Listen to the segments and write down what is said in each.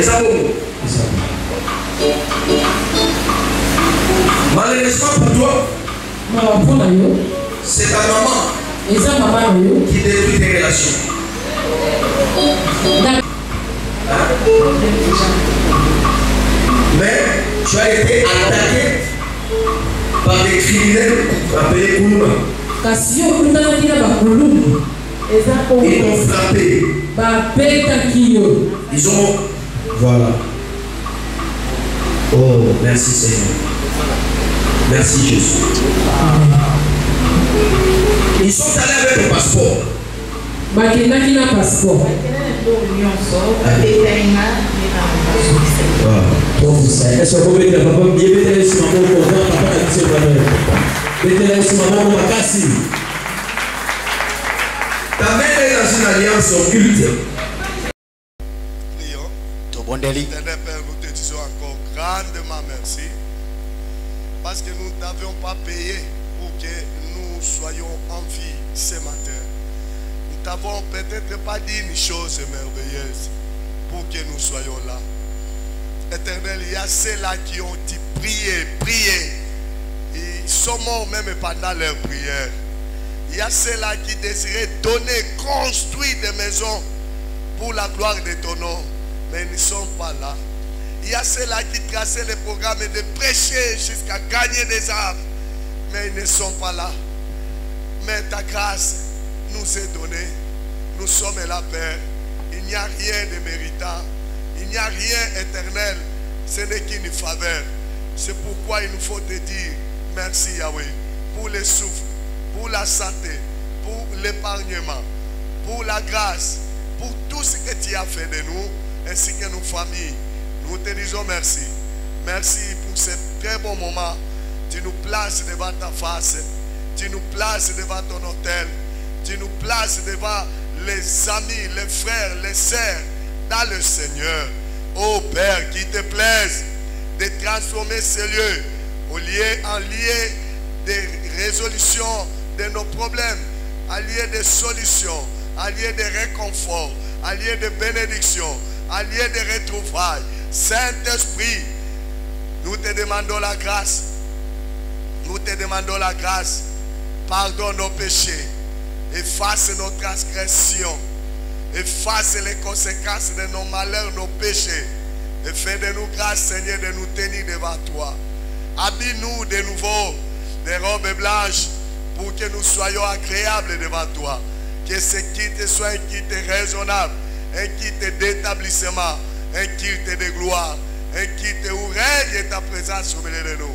ça bon. Malheureusement pour toi, c'est ta maman qui détruit tes relations. Mais tu as été attaqué par des criminels appelés Koulouma. Ils t'ont frappé. Ils ont... Voilà. Oh, merci Seigneur. Merci Jésus. Ils sont allés avec ton passeport. Est-ce que vous mettez papa bien mettez sur ma main pour voir papa qui se va mettez sur ma main pour casser. Ta mère est dans une alliance occulte. Prions. Éternel Père, nous te disons encore grandement merci parce que nous n'avions pas payé pour que nous soyons en vie ce matin. Nous t'avons peut-être pas dit une chose merveilleuse pour que nous soyons là. Éternel, il y a ceux-là qui ont dit prier. Ils sont morts même pendant leur prière. Il y a ceux-là qui désiraient donner, construire des maisons pour la gloire de ton nom. Mais ils ne sont pas là. Il y a ceux-là qui traçaient les programmes de prêcher jusqu'à gagner des âmes. Mais ils ne sont pas là. Mais ta grâce nous est donnée. Nous sommes là, Père. Il n'y a rien de méritant. Il n'y a rien éternel. Ce n'est qu'une faveur. C'est pourquoi il nous faut te dire merci Yahweh. Pour le souffle, pour la santé, pour l'épargnement, pour la grâce, pour tout ce que tu as fait de nous, ainsi que nos familles. Nous te disons merci. Merci pour ce très bon moment. Tu nous places devant ta face. Tu nous places devant ton autel. Tu nous places devant les amis, les frères, les sœurs dans le Seigneur. Ô Père, qu'il te plaise de transformer ces lieux en lieu de résolution de nos problèmes, en lieu de solutions, en lieu de réconfort, en lieu de bénédiction, en lieu de retrouvailles. Saint-Esprit, nous te demandons la grâce. Nous te demandons la grâce. Pardonne nos péchés. Efface nos transgressions. Efface les conséquences de nos malheurs, nos péchés. Et fais de nous grâce, Seigneur, de nous tenir devant toi. Habille-nous de nouveau des robes blanches pour que nous soyons agréables devant toi. Que ce quitte soit un quitte raisonnable, un quitte d'établissement, un quitte de gloire, un quitte où règne ta présence au milieu de nous.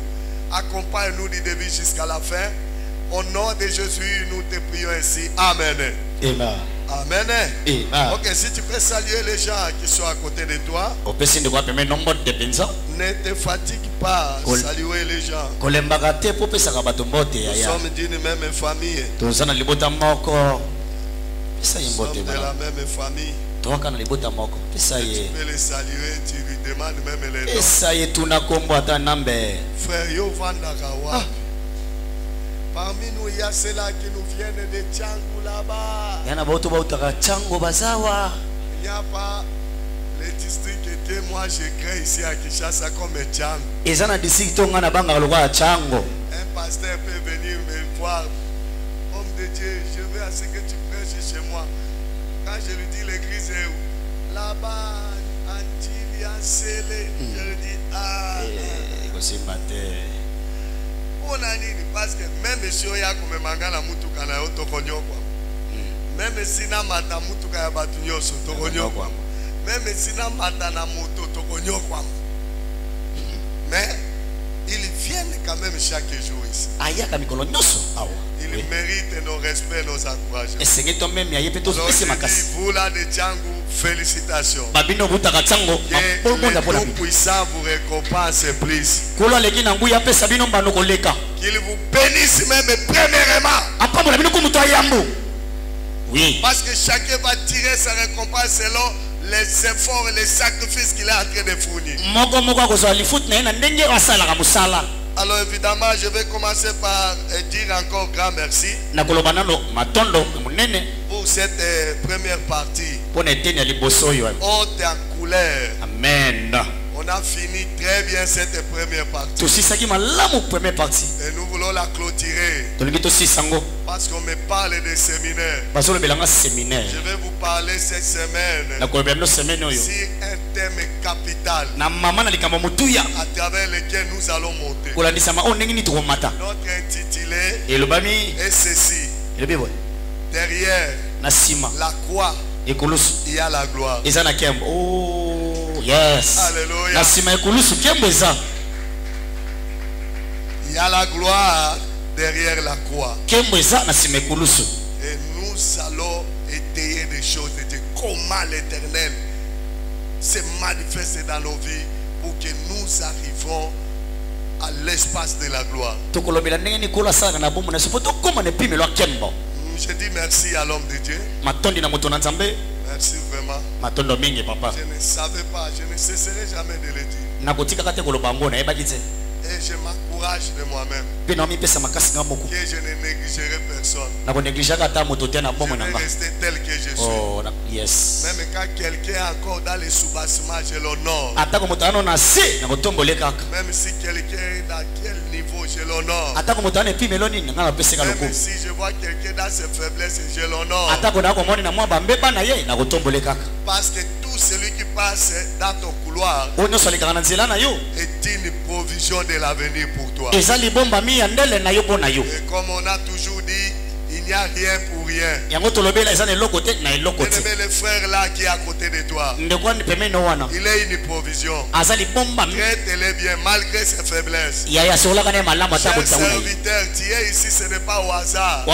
Accompagne-nous du début jusqu'à la fin. Au nom de Jésus, nous te prions ainsi. Amen. Amen. Amen. Amen. Ok, si tu peux saluer les gens qui sont à côté de toi, ne te fatigue pas à saluer les gens. Nous sommes d'une même famille. Nous sommes de la même famille. Tu peux les saluer, tu lui demandes même les noms. Frère Yovandakawa. Parmi nous, il y a ceux-là qui nous viennent de Tchangou là-bas. Il n'y a pas les districts que moi je crée ici à Kinshasa comme Tchangou. Un pasteur peut venir me voir. Homme de Dieu, je veux à ce que tu prêches chez moi. Quand je lui dis l'église est où? Là-bas, Antilles, Ansélé. Je lui dis, ah. Parce que même si on a comme mangana mutuka na otokonyo kwa. Même si na mata mutuka ya batunyo so tokonyo kwa. Même si na mata na moto tokonyo kwa. Mais ils viennent quand même chaque jour ici. Ils méritent nos respects, nos encouragements. Alors, vous là de Tchangou, félicitations. Que le Tout-Puissant vous récompense plus. Qu'il vous bénisse même premièrement. Oui. Parce que chacun va tirer sa récompense selon les efforts et les sacrifices qu'il est en train de fournir. Alors évidemment, je vais commencer par dire encore grand merci pour cette première partie haute en couleur. Amen. On a fini très bien cette première partie. Et nous voulons la clôturer. Parce qu'on me parle de séminaire. Je vais vous parler cette semaine sur un thème capital à travers lequel nous allons monter. Notre intitulé est ceci. Derrière la croix, il y a la gloire. Oh, yes. Alléluia. Il y a la gloire derrière la croix. Et nous allons étayer des choses de Dieu. Comment l'Éternel se manifeste dans nos vies pour que nous arrivons à l'espace de la gloire. Je dis merci à l'homme de Dieu. Merci vraiment. Je ne savais pas, je ne cesserai jamais de le dire. Et je m'encourage de moi-même que je ne négligerai personne. Je vais rester tel que je suis. Même quand quelqu'un est encore dans les sous-bassements, je l'honore. Même si quelqu'un est dans quel niveau, je l'honore. Même si je vois quelqu'un dans ses faiblesses, je l'honore. Parce que tout celui qui passe dans ton couloir est une provision de l'avenir pour toi. Et comme on a toujours dit, il n'y a rien pour rien. Bien-aimé, le frère là qui est à côté de toi, il est une provision. Traite-le bien malgré ses faiblesses. Cher serviteur, tu es ici, ce n'est pas au hasard.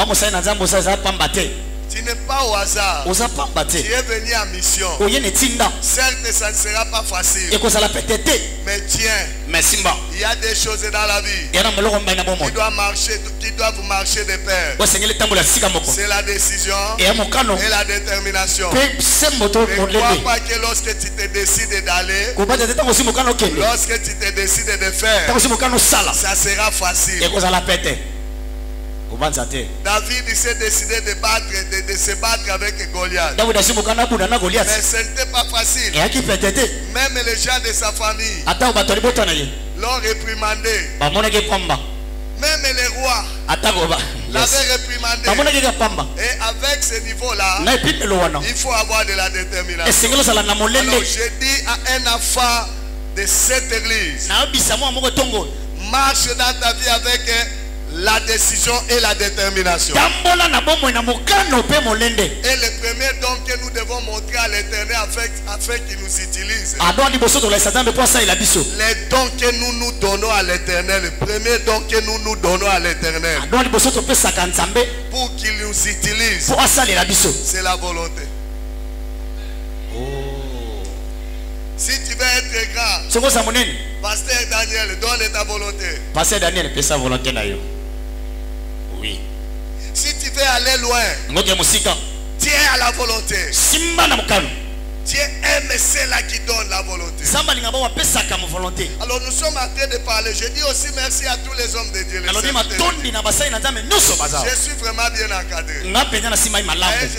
Tu n'es pas au hasard. Tu es venu en mission. Certes, ça ne sera pas facile. Mais tiens, il y a des choses dans la vie qui doivent marcher de pair. C'est la décision et la détermination. Ne crois pas que lorsque tu te décides d'aller, lorsque tu te décides de faire, ça sera facile. David s'est décidé de se battre avec Goliath. Mais ce n'était pas facile. Même les gens de sa famille l'ont réprimandé. Même les rois l'avaient réprimandé. Et avec ce niveau-là, il faut avoir de la détermination. Alors je dis à un enfant de cette église, marche dans ta vie avec la décision et la détermination. Et le premier don que nous devons montrer à l'Éternel afin qu'il nous utilise, les dons que nous donnons à l'Éternel, le premier don que nous donnons à l'Éternel pour qu'il nous utilise, c'est la volonté. Si tu veux être grand, Pasteur Daniel, donne ta volonté. Pasteur Daniel, fais sa volonté. Oui. Si tu veux aller loin, tiens à la volonté. Dieu aime ceux-là qui donnent la volonté. Alors nous sommes en train de parler. Je dis aussi merci à tous les hommes de Dieu. Je suis vraiment bien encadré. Et je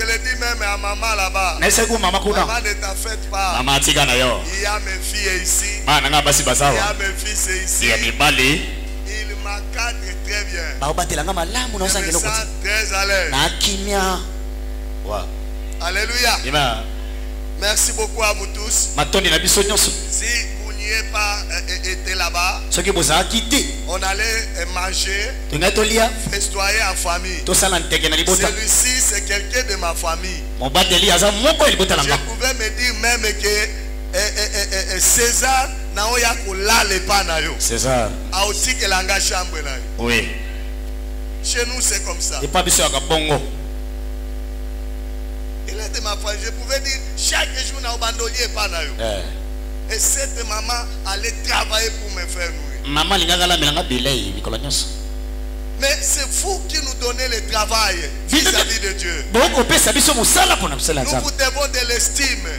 le dis même à maman là-bas. Maman, ne t'en faites pas. Il y a mes filles ici. Il y a mes fils ici. Il m'encadre très bien. Je me sens très à l'aise. Alléluia. Merci beaucoup à vous tous. Si vous n'y êtes pas été là-bas, on allait manger, festoyer en famille. Celui-ci, c'est quelqu'un de ma famille. Je pouvais me dire même que César n'a pas César. Oui. Chez nous, c'est comme ça. Il est de ma famille. Je pouvais dire chaque jour dans le bandolier pas nayo. Et cette maman allait travailler pour me faire nourrir. Mais c'est vous qui nous donnez le travail vis-à-vis de Dieu. Nous vous devons de l'estime.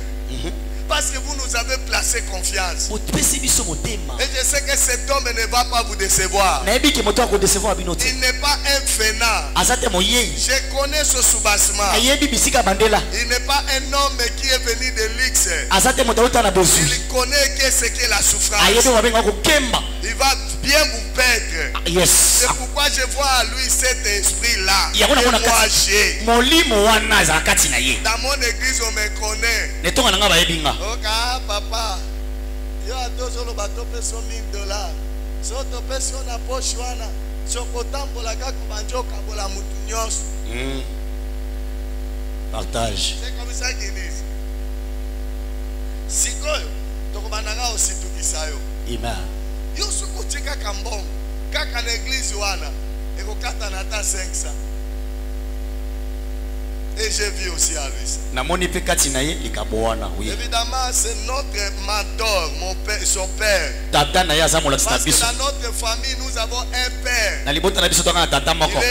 Parce que vous nous avez placé confiance. Et je sais que cet homme ne va pas vous décevoir. Il n'est pas un fainéant. Je connais ce soubassement. Il n'est pas un homme qui est venu de luxe. Il connaît ce qu'est la souffrance. Il va bien vous perdre. C'est pourquoi je vois à lui cet esprit-là. Et moi j'ai. Dans mon église on me connaît. Ok, papa. Yo a tozolo bato peso $1000. So to peso na poche wana. Chokotambola kako banjoka bola mutu nyonso. Partage. C'est comme ça qu'ils disent. Sikoyo tokobandanga aussi tukisayo. Amen. Yo sukutika kambongo kaka na église wana ekokata na ta 500. Et j'ai vu aussi à lui ça. Évidemment, c'est notre mentor, mon père, son père. Parce que dans notre famille, nous avons un père. Il est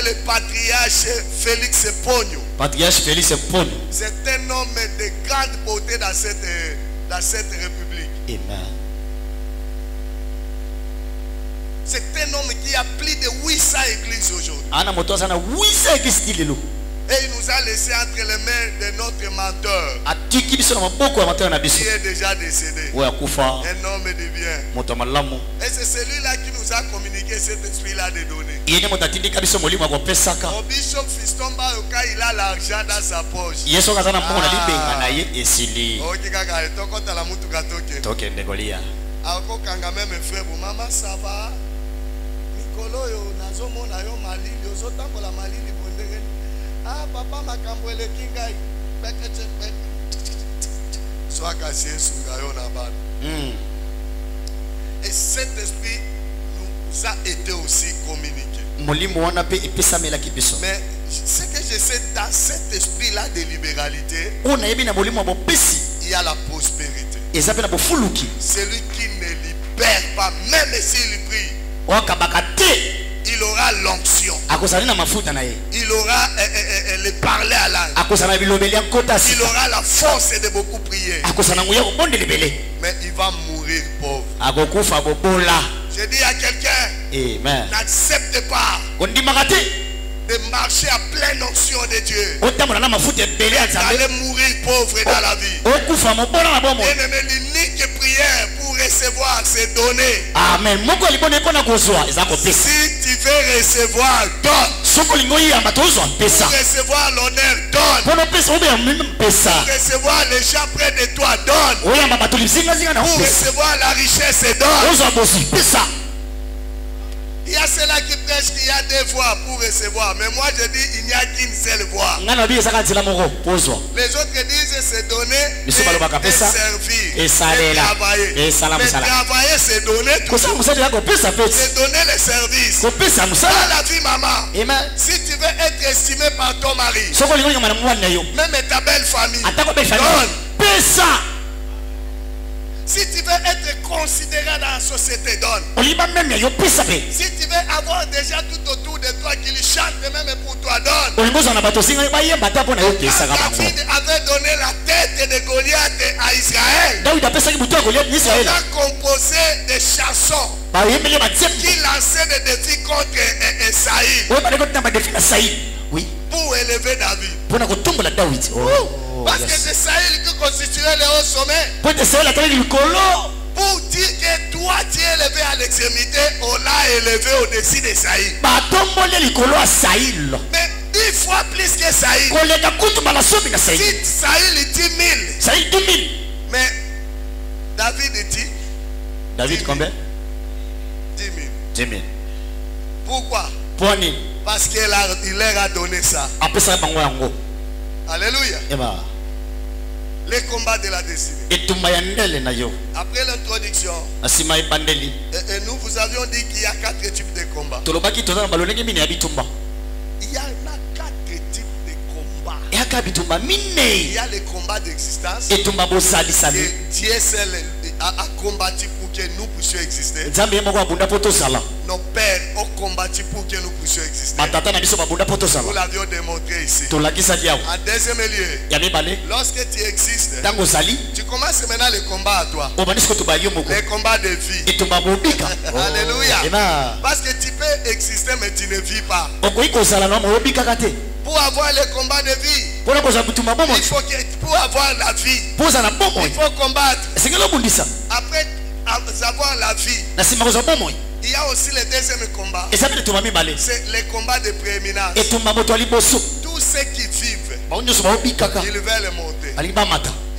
le patriarche Félix Pogno. C'est un homme de grande beauté dans cette république. Amen. C'est un homme qui a plus de 800 églises aujourd'hui. Et il nous a laissé entre les mains de notre mentor qui est déjà décédé. Un homme de bien. Et c'est celui-là qui nous a communiqué cet esprit-là de donner. Mon bishop Fistomba, il a l'argent dans sa poche. Même frère, maman, ça va. Nicolo, nazomona yo malili, ozotambola malili bondenge. Ah, papa m'a cambré kingai. Soit cassé sous gaillon à bas. Et cet esprit nous a été aussi communiqué. Mais ce que je sais, dans cet esprit-là de libéralité, il y a la prospérité. Celui qui ne libère pas, même s'il prie, il aura l'onction. Il aura le parler à langue. Il aura la force de beaucoup prier. Mais il va mourir pauvre. Je dis à quelqu'un, n'accepte pas de marcher à pleine onction de Dieu. D'aller mourir pauvre dans la vie. Et l'unique prière pour recevoir ces données. Amen. Si tu veux recevoir, donne. Pour recevoir l'honneur, donne. Pour recevoir les gens près de toi, donne. Pour recevoir la richesse, donne. Il y a ceux-là qui prêchent qu'il y a deux voies pour recevoir. Mais moi je dis il n'y a qu'une seule voie. Les autres disent c'est donner et servir. Et travailler. Mais travailler c'est donner tout. C'est donner le service. Dans la vie maman. Si tu veux être estimé par ton mari. Même ta belle famille. Donne. Si tu veux être considéré dans la société, donne. Si tu veux avoir déjà tout autour de toi qui lui chante même pour toi, donne. David avait donné la tête de Goliath à Israël. Il a composé des chansons qui lançaient des défis contre Saïl. Oui. Pour élever David. Parce que c'est Saïl qui constituait le haut sommet. Pour dire que toi tu es élevé à l'extrémité, on l'a élevé au-dessus de Saïl. Mais 10 fois plus que Saïl. Si Saïl dit 1000. Mais David dit. David combien? 10 000. 10 000. Pourquoi? Parce qu'il leur a donné ça. Alléluia. Les combats de la destinée. Après l'introduction, et nous vous avions dit qu'il y a 4 types de combats. Il y en a 4 types de combats. Il y a les combats d'existence que Dieu seul a combattu pour que nous puissions exister. nos pères ont combattu pour que nous puissions exister. Nous l'avions démontré ici. En deuxième lieu, lorsque tu existes, tu commences maintenant le combat à toi. Le combat de vie. Alléluia. Parce que tu peux exister mais tu ne vis pas. Pour avoir le combat de vie, il faut que, pour avoir la vie, il faut combattre. Après avoir la vie, il y a aussi le deuxième combat. C'est le combat de prééminence. Tous ceux qui vivent, ils veulent monter.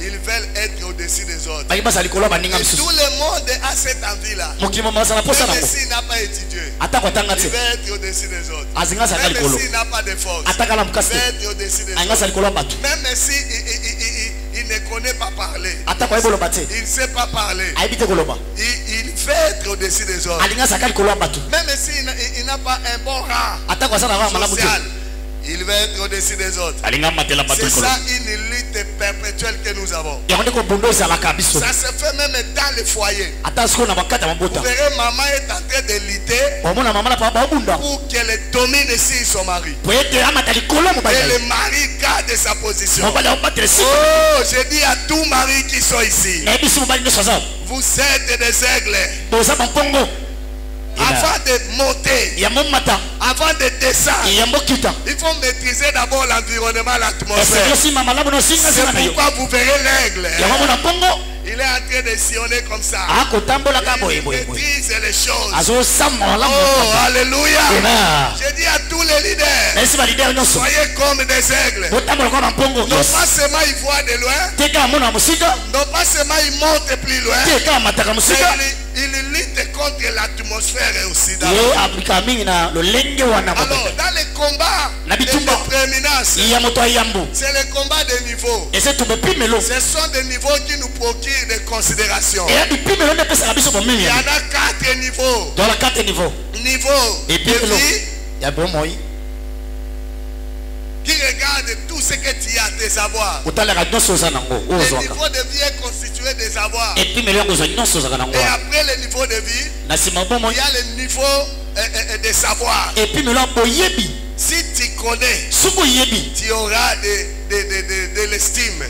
Ils veulent être au-dessus des autres. Et tout le monde a cette envie-là. Même s'il n'a pas étudié, il veut être au-dessus des autres. Même s'il n'a pas de force, il veut être au-dessus des autres. Même s'il ne connaît pas parler, il ne sait pas parler, il veut être au-dessus des autres. Même s'il n'a pas un bon rang social, il va être au-dessus des autres. C'est ça une lutte perpétuelle que nous avons. Ça se fait même dans le foyer. Vous verrez, maman est en train de lutter pour qu'elle domine ici son mari. Et le mari garde sa position. Oh, je dis à tout mari qui sont ici, vous êtes des aigles. Avant de monter, avant de descendre, il faut maîtriser d'abord l'environnement, l'atmosphère. C'est pourquoi vous verrez l'aigle. Il est en train de sillonner comme ça. Il maîtrise les choses. Oh, alléluia. Je dis à tous les leaders, soyez comme des aigles. Non pas seulement ils voient de loin, non pas seulement ils montent plus loin, il lutte contre l'atmosphère aussi. Alors, dans les combats de prééminence, c'est le combat des niveaux. Ce sont des niveaux qui nous procurent des considérations. Il y en a 4 niveaux. Niveau de vie qui regarde tout ce que tu as, tes avoirs. Le niveau de vie est constitué des avoirs. Et après le niveau de vie, il y a le niveau de savoir. Si tu connais, tu auras de l'estime.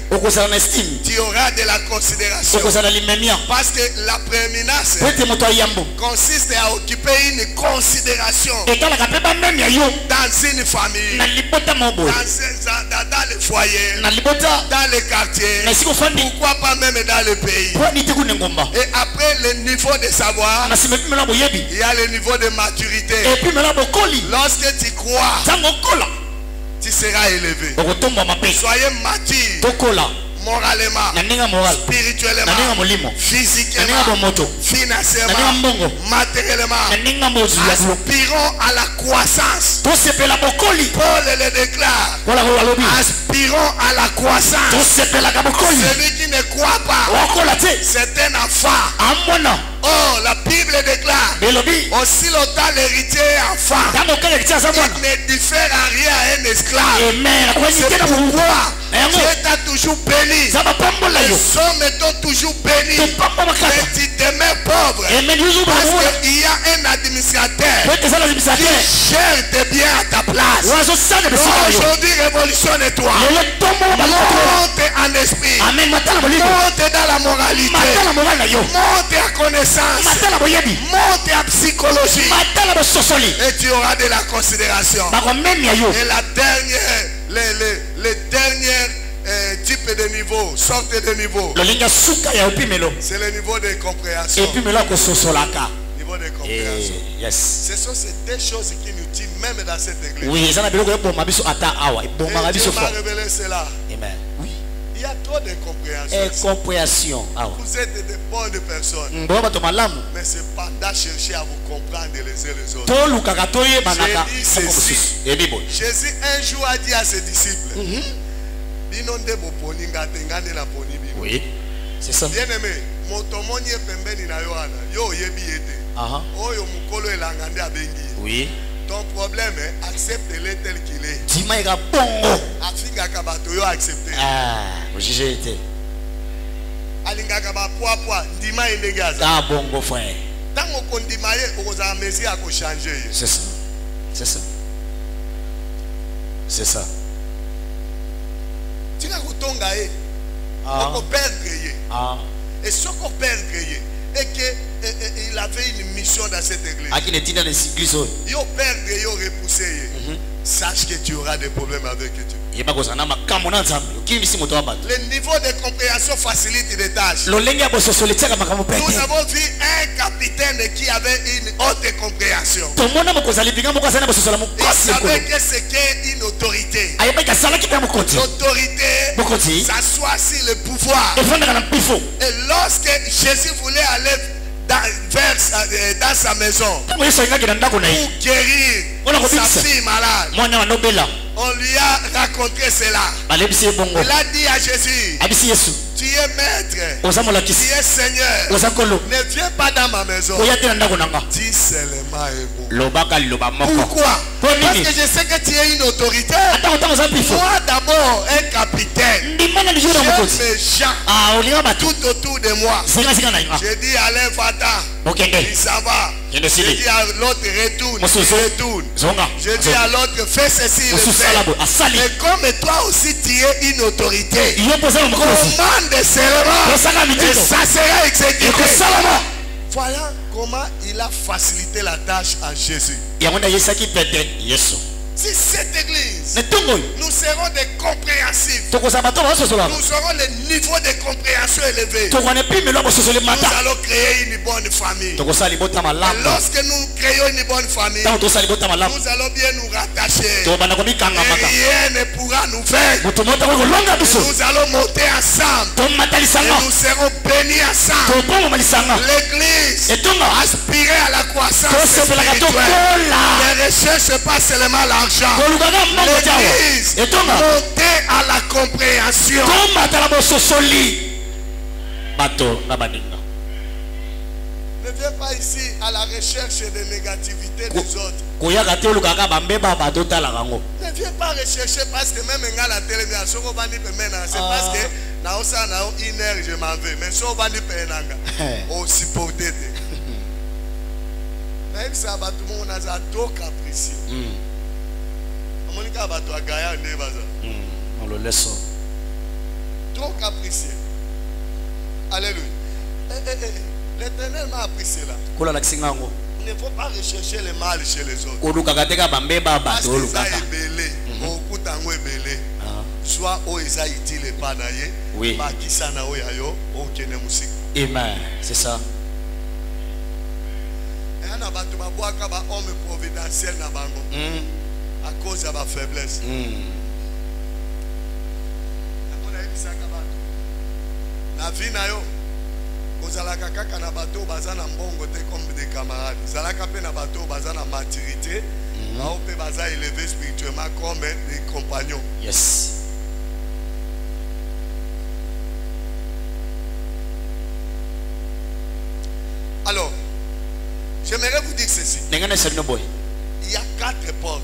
Tu auras de la considération. Parce que la prééminence consiste à occuper une considération dans une famille, dans le foyer, dans le quartier, pourquoi pas même dans le pays. Et après le niveau de savoir, il y a le niveau de maturité. Lorsque tu crois, tu seras élevé. Soyez mature. Moralement, spirituellement, physiquement, financièrement, matériellement. Aspirons à la croissance. Paul le déclare. Aspirons à la croissance. Celui qui ne croit pas, c'est un enfant. Oh, la Bible déclare, aussi longtemps l'héritier est enfant, il ne diffère en rien à un esclave. C'est pourquoi Dieu t'a toujours béni. Les hommes t'ont toujours béni. Mais tu demeures pauvre. Parce qu'il y a un administrateur qui gère tes biens à ta place. Aujourd'hui, révolutionne-toi. Monte en esprit. Monte dans la moralité. Monte en connaissance. Monte en psychologie. Et tu auras de la considération. Et la dernière, les dernières type de niveau, sorte de niveau, c'est le niveau de compréhension. Niveau de compréhension. Ce sont ces deux choses qui nous tuent même dans cette église. Et Dieu m'a révélé cela. Oui. Il y a trop de compréhension. Vous êtes de bonnes personnes. Mais c'est pendant chercher à vous comprendre les uns les autres. J'ai dit ceci. Jésus un jour a dit à ses disciples, oui, c'est ça. Bien aimé, oui. ton problème, accepte-le tel qu'il est. Ah, vous jugez. Ah, bongo frère. Tant qu'on dit maillé, on a mesure à changer. C'est ça. C'est ça. C'est ça. Tu as tonga on perdre et ce qu'on perdre et que il avait une mission dans cette église. Il perdre et repousser. Sache que tu auras des problèmes avec Dieu. Le niveau de compréhension facilite les tâches. Nous avons vu un capitaine qui avait une haute compréhension. Il savait que c'était une autorité. L'autorité s'assoit sur le pouvoir. Et lorsque Jésus voulait aller dans sa maison pour guérir sa fille malade, on lui a raconté cela. Il a dit à Jésus, tu es maître, tu es Seigneur, ne viens pas dans ma maison. Dis seulement un mot. Pourquoi? Parce que je sais que tu es une autorité. Moi d'abord un capitaine. J'ai mes gens tout autour de moi. J'ai dit allez va-t'en. Il s'en va. J'ai dit à l'autre retourne. J'ai dit à l'autre fais ceci, le fait. Mais comme toi aussi tu es une autorité, commande seulement et ça sera exécuté. Voilà comment il a facilité la tâche à Jésus. Si cette église, nous serons des compréhensifs, nous aurons le niveau de compréhension élevé, nous allons créer une bonne famille. Et lorsque nous créons une bonne famille, nous allons bien nous rattacher. Et rien ne pourra nous vaincre. Nous allons monter ensemble. Et nous serons bénis ensemble. L'église aspirer à la croissance spirituelle. Ne recherche pas seulement l'argent. L'église monter à la compréhension. Ne viens pas ici à la recherche de négativité des autres. Ne viens pas rechercher parce que même à la télévision, c'est parce que une heure je m'en vais. Mais si on va dire on supporte. Même ça, tout le monde a trop capricieux. On le laisse. Trop capricieux. Alléluia. L'éternel m'a appris cela. Il ne faut pas rechercher le mal chez les autres. Parce que ça est belé. Soit au Isa utile pas naïe. Oui. Amen. C'est ça. Et on a battu ma boîte comme homme providentiel na bango. À cause de ma faiblesse. La vie na yo. Ozalaka kaka na bateau bazana mbongo te comme des camarades. Zalaka pe na bateau bazana maturité. Na ope baza élevé spirituellement comme des compagnons. Yes. Alors, j'aimerais vous dire ceci. Il y a 4 portes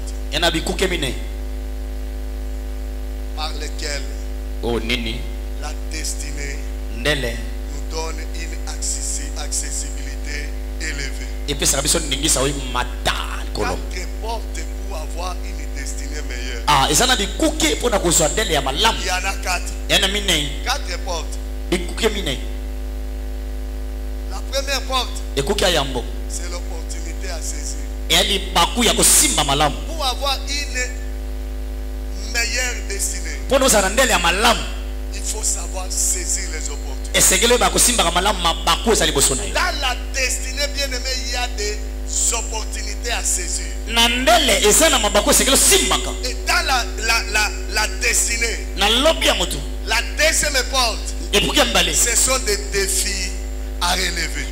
par lesquelles la destinée nous donne une accessibilité élevée. 4 portes pour avoir une destinée meilleure. Il y en a 4. 4 portes. La première porte, c'est l'opportunité à saisir. Pour avoir une meilleure destinée, il faut savoir saisir les opportunités. Dans la destinée, bien aimé, il y a des opportunités à saisir. Et dans la destinée, la deuxième porte, ce sont des défis à relever.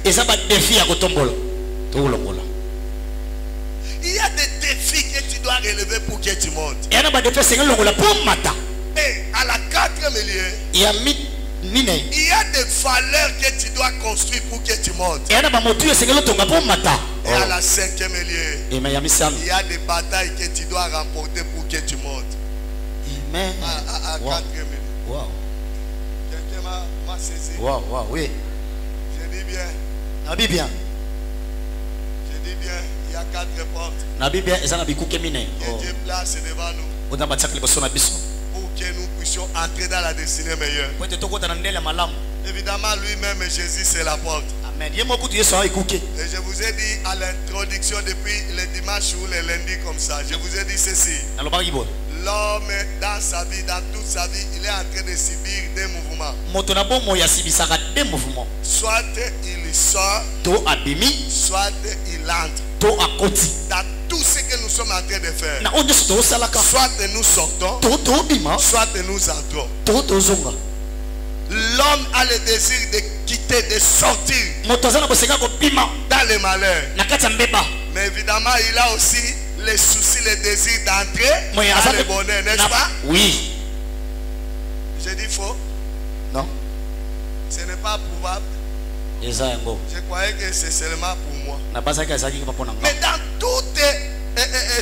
Il y a des défis que tu dois relever pour que tu montes. Et à la 4e lieu, il y a des valeurs que tu dois construire pour que tu montes. Et à la 5e lieu, il y a des batailles que tu dois remporter pour que tu montes. Amen. À 4e lieu. Wow. Quelqu'un m'a saisi. Wow, oui. Je dis bien. Bien. dis bien, il y a 4 portes. Na Bible ezana bikuke mine. Que Dieu place devant nous. Onda batsaka liboso na biso. Pour que nous puissions entrer dans la destinée meilleure. Po te tokota na ndele malamu. Évidemment, lui-même, Jésus, c'est la porte. Amen. Yemo kutu Yesu ikuke. Et je vous ai dit à l'introduction depuis les dimanches ou les lundis comme ça. Je vous ai dit ceci. Nalobaki bo. L'homme, dans sa vie, dans toute sa vie, il est en train de subir des mouvements. Moto na bomo ya sibisaka des mouvements. Soit il sort, To abimi, soit il entre. to akoti. Dans tout ce que nous sommes en train de faire. Na onyo sto salaka. Soit nous sortons, To bima, soit nous entrons. to zonga. L'homme a le désir de quitter, de sortir Moto zana boseka ko bima. dans le malheur. Na kati mbeba. Mais évidemment, il a aussi les soucis, les désirs d'entrer dans le bonheur, n'est-ce pas? Oui. J'ai dit faux. Non. Ce n'est pas probable. Ezayango. Je croyais que c'est seulement pour moi. Na basaka ezaki ko pona nga. Mais dans toutes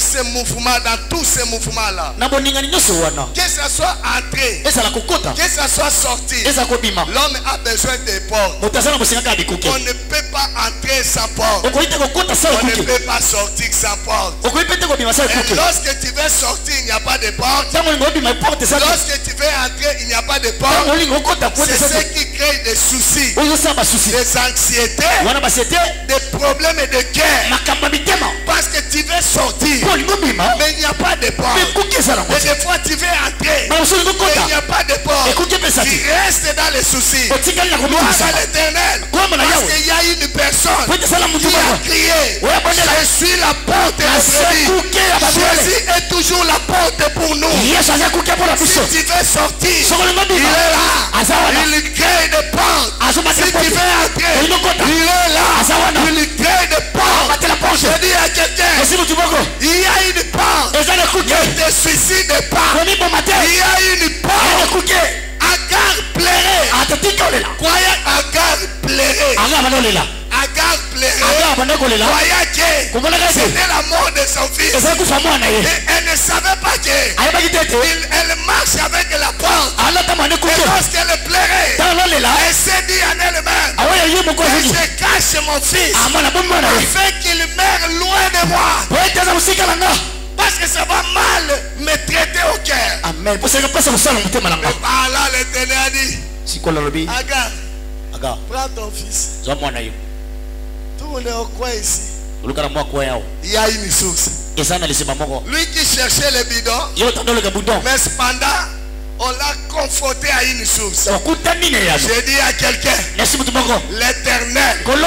ces mouvements, dans tous ces mouvements-là, Na boningani nyoso wana. que ça soit entré, Eza la kokota. que ça soit sorti, Eza ko bima. l'homme a besoin des portes. Moto zana boseka ka bikuke. On ne peut pas entrer sans porte. Okoite ko kota sa On ne ikuke. peut pas sortir sans porte. Okoite ko bima sa Et ikuke. lorsque tu veux sortir, il n'y a pas de porte. Tango ngo bima porte sa. Lorsque tu veux entrer, il n'y a pas de porte. Tango lingo kota porte C'est sa. ce qui crée des soucis, Oyo sa ba souci. des anxiétés, Wana basete des problèmes de cœur. makamba bitema. Parce que tu veux sortir, Ko lingo bima. mais il n'y a pas de porte. Me kuke sa la. Et des fois, tu veux entrer, Ba so lingo mais il kota. n'y a pas de porte. Ekuke pesa Tu ti. restes dans les soucis. Otikali na Gloire komisa. à l'Éternel. Kwa mala Parce yawe. qu'il y a une personne Pote sala qui mutu a baba. crié, Ouais, bonne la- je suis la porte de Na la se brebis. kuke ya babele. Jésus est toujours la porte pour nous. Yesu aza kuke pona Si biso. tu veux sortir, Soko lingo il bima. est là. Aza wana. Il crée des portes. Azo Si batela tu porte. veux entrer, Lingo kota. il est là. Aza wana. Il crée des portes. Batela porte. Je dis à quelqu'un, Esi mutu boko. il y a une porte. Eza na kuke. Ne te suicide pas. Komi bo mate. Il y a une Ene porte. kuke. Agar plairait. Atatika olela. Croyez Agar plairait. Aga banolela. Agar plairait. Aga banokolela. Croyez que Kumona kaze. c'était la mort de son fils. Eza kufa mwana ye. Et elle ne savait pas que Ayebaki tete. elle marche avec la porte. Alata mane Et kuke. lorsqu'elle plairait, Talolela. elle s'est dit en elle-même, Awoya ye moko que ziki. je cache mon fils Amana bo mwana ye. afin qu'il meure loin de moi. Poeteza musika nanga. Parce que ça va mal me traiter au cœur. Amen. Poseka pesa musala mutema nanga. Et par là, l'Éternel a dit, Sikola lobi. Agar, Aga. prends ton fils. Zwa mwana yo. Tout le monde est au coin ici. Oluka na mwa kwa yao. Il y a une source. Eza na lisema moko. Lui qui cherchait le bidon, Yo tandole ka budon. mais cependant, on l'a confronté à une source. Okuta nini ya. J'ai dit à quelqu'un, Nasi mutu moko. l'Éternel Kolo.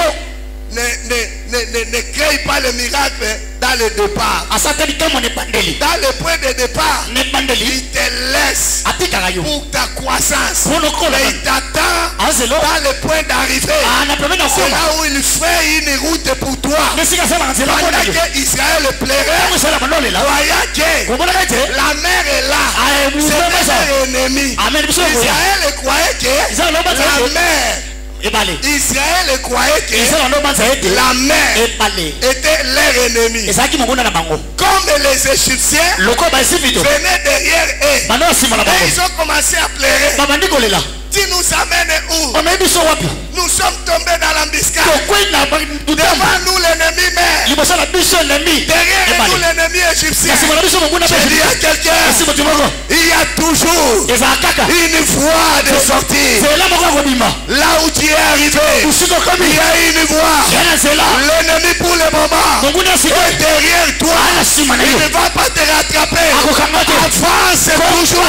ne crée pas le miracle dans le départ. Asata kama ne bandeli. Dans le point de départ, Ne bandeli. il te laisse Atika kayo. pour ta croissance. Pono kola. Mais il t'attend Azelo. dans le point d'arrivée. Ana pemena C'est koma. là où il fait une route pour toi. Nesika sala nzela Pendant kona yo. que Israël plairait, Kama sala banolela. voyant que Komona kaite. la mer est là. Aye C'est muzema sa. leur ennemi. Amen biso ya. Israël croyait que Israël no banza la ete. mer, Ebale. Israël croyait que Israël no banza ete. la mer Ebale. était leur ennemi. Ezaki mongona na bango. Comme les Égyptiens Loko ba sifito. venaient derrière eux, Bano sima na et bango. ils ont commencé à pleurer. Babandi kolela. Tu nous amènes où? Ona biso wapi? Nous sommes tombés dans l'embuscade. Kokwe na dutama. Devant nous l'ennemi meurt. Libosa na biso l'ennemi. Derrière nous Ebale. l'ennemi égyptien. Kasi mwana biso mongona Je dis à quelqu'un, Kasi mutu moko. il y a toujours Eza kaka. une voie de sortie. C'est là moko kobima. Là où tu es arrivé, Usiko komi. il y a une voie. Yana zela. L'ennemi pour le moment Mongona siko. est derrière toi. Ana sima na Il yo. ne va pas te rattraper. Akokangate. Avance toujours.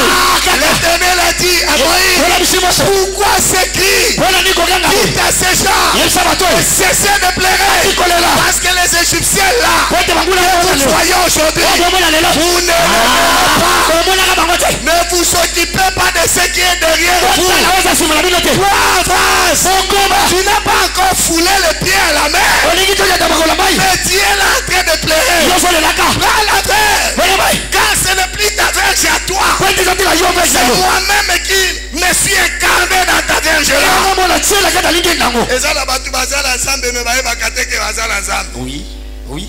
L'Éternel a dit à Moïse, Wala bisimo so. pourquoi ces cris? Wala niko ganga. Quitte à ces gens. Yemsa bato. Cessez de pleurer. Ikolela. Parce que les Égyptiens là, Pote bangula vous yo. voyez aujourd'hui, Komona lelo. vous ne l'aimez pas. Komona ka bango te. Ne vous occupez pas de ce qui est derrière vous. Wala weza sima na bino te. Toi avance. Tu n'as pas encore foulé le pied à la mer. Olingi to ya tabakola mai. Mais tu es là en train de pleurer. Yo so le laka. Prends la verge. Wala mai. Car ce n'est plus ta verge à toi. Pote zatila yo C'est mesa yo. moi-même qui me suis incarné dans ta verge là. Yo mona tsela kata lingi nango. Eza na batu bazala nzambe me bayebaka te ke bazala nzambe. Oui. Oui.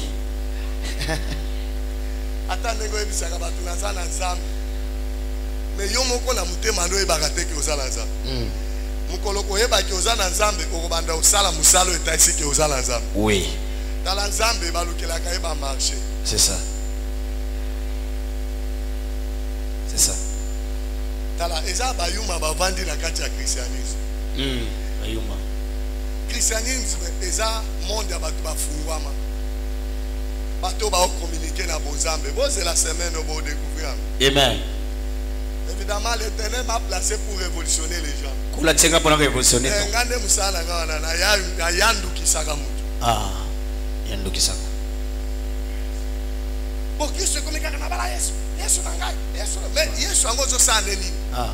Ata ndenge oyebisaka bato naza na nzambe. Me yo moko na motema nde oyebaka te ke oza na nzambe. Mokolo koyebaki oza na nzambe okobanda osala mosala oyo etaisi ke oza na nzambe. Oui. Dans l'ensemble, il va marcher. C'est ça. C'est ça. Eza bayuma bavandi na kati ya christianisme. Bayuma. Christianisme eza monde ya bato bafungwama. Bato ba communiquer na bozambe. C'est la semaine où vous découvrir. Amen. Évidemment, l'Éternel m'a placé pour révolutionner les gens. Kula tsenga pour révolutionner. Ngande musala ngana na yandu kisaka mutu. Ah, yandu kisaka. Pour qui se communique na bala Yesu. Yesu nangai, Yesu. Mais Yesu angozo sa neni. Ah.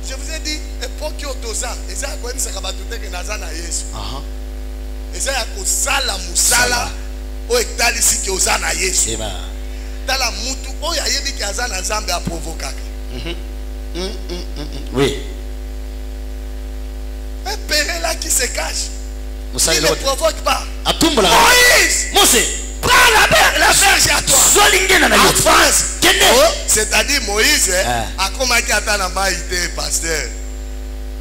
Je vous ai dit époque otoza, eza ko ni saka batute ke nazana Yesu. Aha. Eza ya ko sala musala o etali siki ozana Yesu. Amen. Tala mutu o ya yebi ki azana nzambe a provoquer. Oui. Un père là qui se cache. Il ne provoque pas. Moïse, prends la verge à toi. Avance. C'est-à-dire Moïse, a commencé à t'en été pasteur.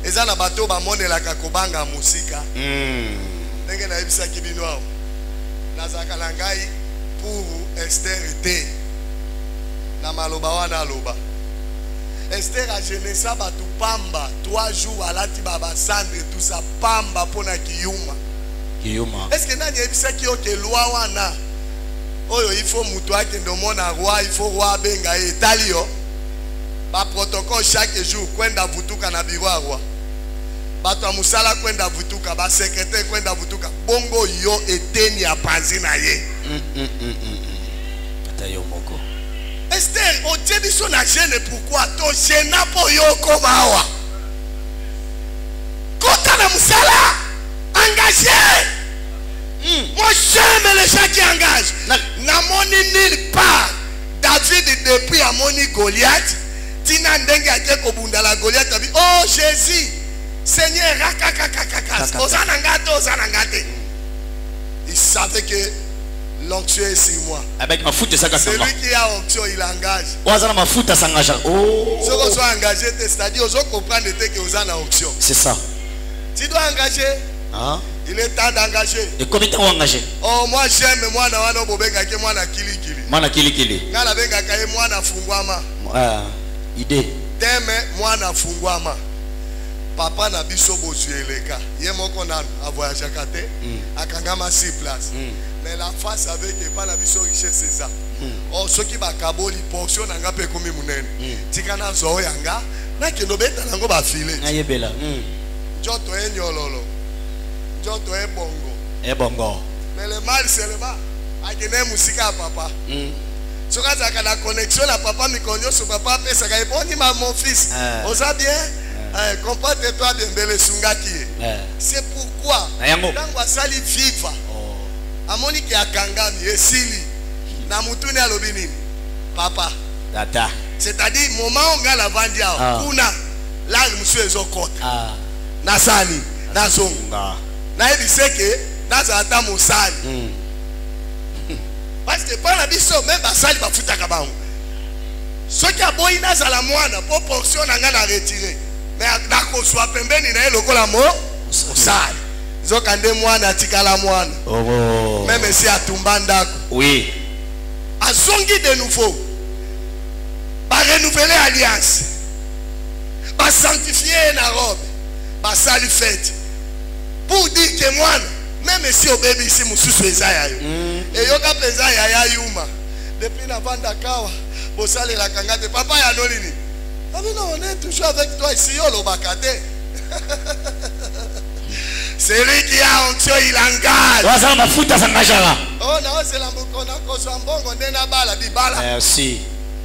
Et ça, na bateau ba mone la kakobanga musika. Ndenge na ebisa kibinoa. Nazaka langai pour Esther était. Na maloba wana loba. Esther a gêné ça batu pamba 3 jours à la tibaba sandre tout ça pamba pona kiyuma. Kiyuma. Est-ce que nani ebisa ki oke loi wana? Oyo il faut mutu ake ndomona roi, il faut roi benga etalio. Ba protocole chaque jour kwenda vutuka na biro roi. Bato a musala kwenda vutuka, ba secrétaire kwenda vutuka. Bongo yo eteni ya panzi na ye. Atayo moko. Esther, on dit biso na gêne pourquoi to gêne po yo komawa. Kota na musala engagé. Moi j'aime les gens qui engagent. Na moni nulle part. David depuis a moni Goliath. Tina ndenge ate ko bundala Goliath abi oh Jésus. Seigneur rakakakakaka. Ozanangate. Il savait que l'onction est sur moi. Celui qui a onction, il engage. Si vous êtes engagé, c'est-à-dire vous comprenez que vous avez onction. C'est ça. Tu dois engager. Il est temps d'engager. Et combien de temps engagé? Oh, moi j'aime moi na wana bobenga ke moi na kili. Moi na kili. Ngala benga kae moi na fungwama. Idée. Teme moi na fungwama. Papa na biso bozueleka. Ye moko na voyage akate. Akangama 6 places. Mais la face avec et pas la vision richesse c'est ça. Oh ceux qui ba kaboli portion nanga pe komi munene. Tikana zo yanga na ke no beta nango ba filer. Na yebela. Joto enyololo. Joto e bongo. E bongo. Mais le mal c'est le bas. Akene musika papa. Soka za kana connexion la papa mi konyo so papa pesa ka eponi mon fils. Oza bien? Comporte-toi bien belle sungaki. C'est pourquoi dans wasali viva. Amoni ki akangami esili na mutune alobini papa tata c'est-à-dire moment on ga la vandia kuna la monsieur ezokota na sali na zonga na ebiseke na zata mosali parce que pas la biso même basali bafutaka bango soki aboyi na zala mwana po portion na nga na retirer mais na ko swa pembeni na lokola mo osali Zokande mwana tikala mwana. Oh. Même si atumbanda. Oui. Azongi de nouveau. Ba renouveler alliance. Ba sanctifier na robe. Ba sali fête. Pour dire que mwana même si au bébé ici mususu ezaya yo. Et yoka peza ya yuma. Depuis na vanda kawa, bosale la kangate papa ya nolini. Ah mais non, on est toujours avec toi ici yo bakate. C'est lui qui a onction, il engage. Oh non, c'est l'amboko na koso mbongo ndena bala bibala. Merci.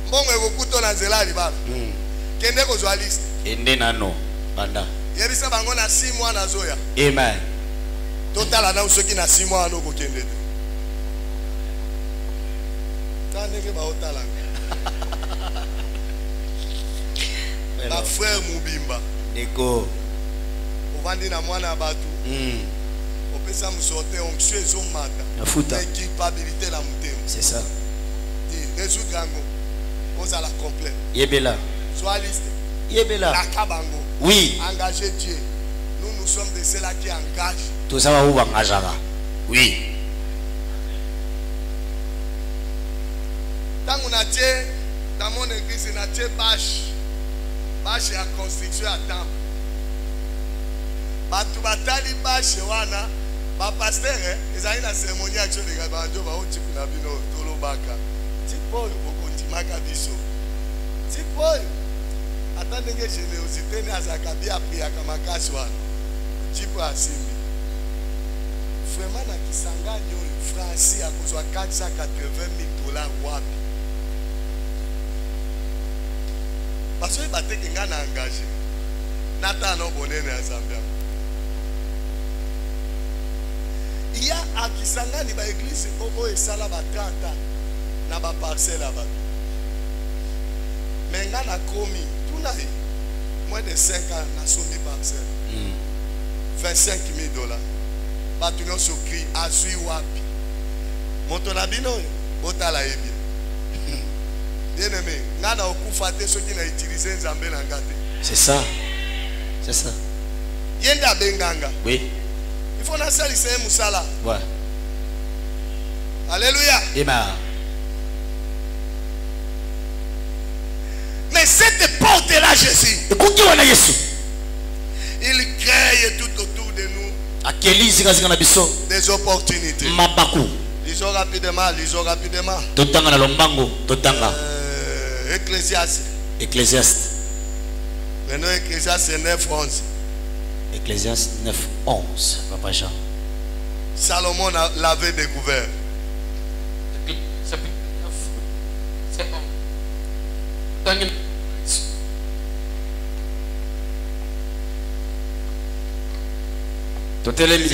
Mbongo ekukuto na nzela libala. Kende ko zwa liste. Ende nano banda. Yebisa bango na 6 mois na zoya. Amen. Total na usoki na 6 mois anoko kende te. Tandeke ba otala. La frère Mubimba. Ego. Vandi na mwana batu. Opesa musote onction ezomata. Afuta. Culpabilité la mutema. C'est ça. Dis résoudre gango. Posa la complet. Yebela. Soit liste. Yebela. La kabango. Oui. Engager Dieu. Nous sommes de ceux-là qui engagent. Tout ça va où engagera. Oui. Tant qu'on a été dans mon église, on a été bâche à construction à temple. Batu batali bâche wana, ba pasteur, ils ont une cérémonie action de gabanjo, ba uti kuna bino tolo baka. Tipo okontimaka biso. Tipo atandenge générosité ni azakabi apri akamakasi wana. Tipo asimbi. Vraiment na kisangani oyo Francis akozwa 480,000 $ wapi. Parce que bateke nga na engagé. Nata no bonene ya Zambia. Il y a à Kisangani ba église oyo esala ba 30 ans na ba parcelle là-bas. Mais nga na komi tuna moins de 5 ans na sombi parcelle. 25,000 $. Batu nyonso cri azui wapi. Moto na bino otala yebi. Bien aimé, nga na okufa te soki na utiliser nzambe na ngate. C'est ça. C'est ça. Yenda benganga. Oui. Il faut na salisa musala. Ouais. Alléluia. Amen. Mais cette porte-là, Jésus, il crée tout autour de nous des opportunités. Lisons rapidement, lisons rapidement. Ecclésiaste. Maintenant, Ecclésiaste 9, 11. Ecclésiaste 9, 11. Papa Jean. Salomon l'avait découvert. Toute l'église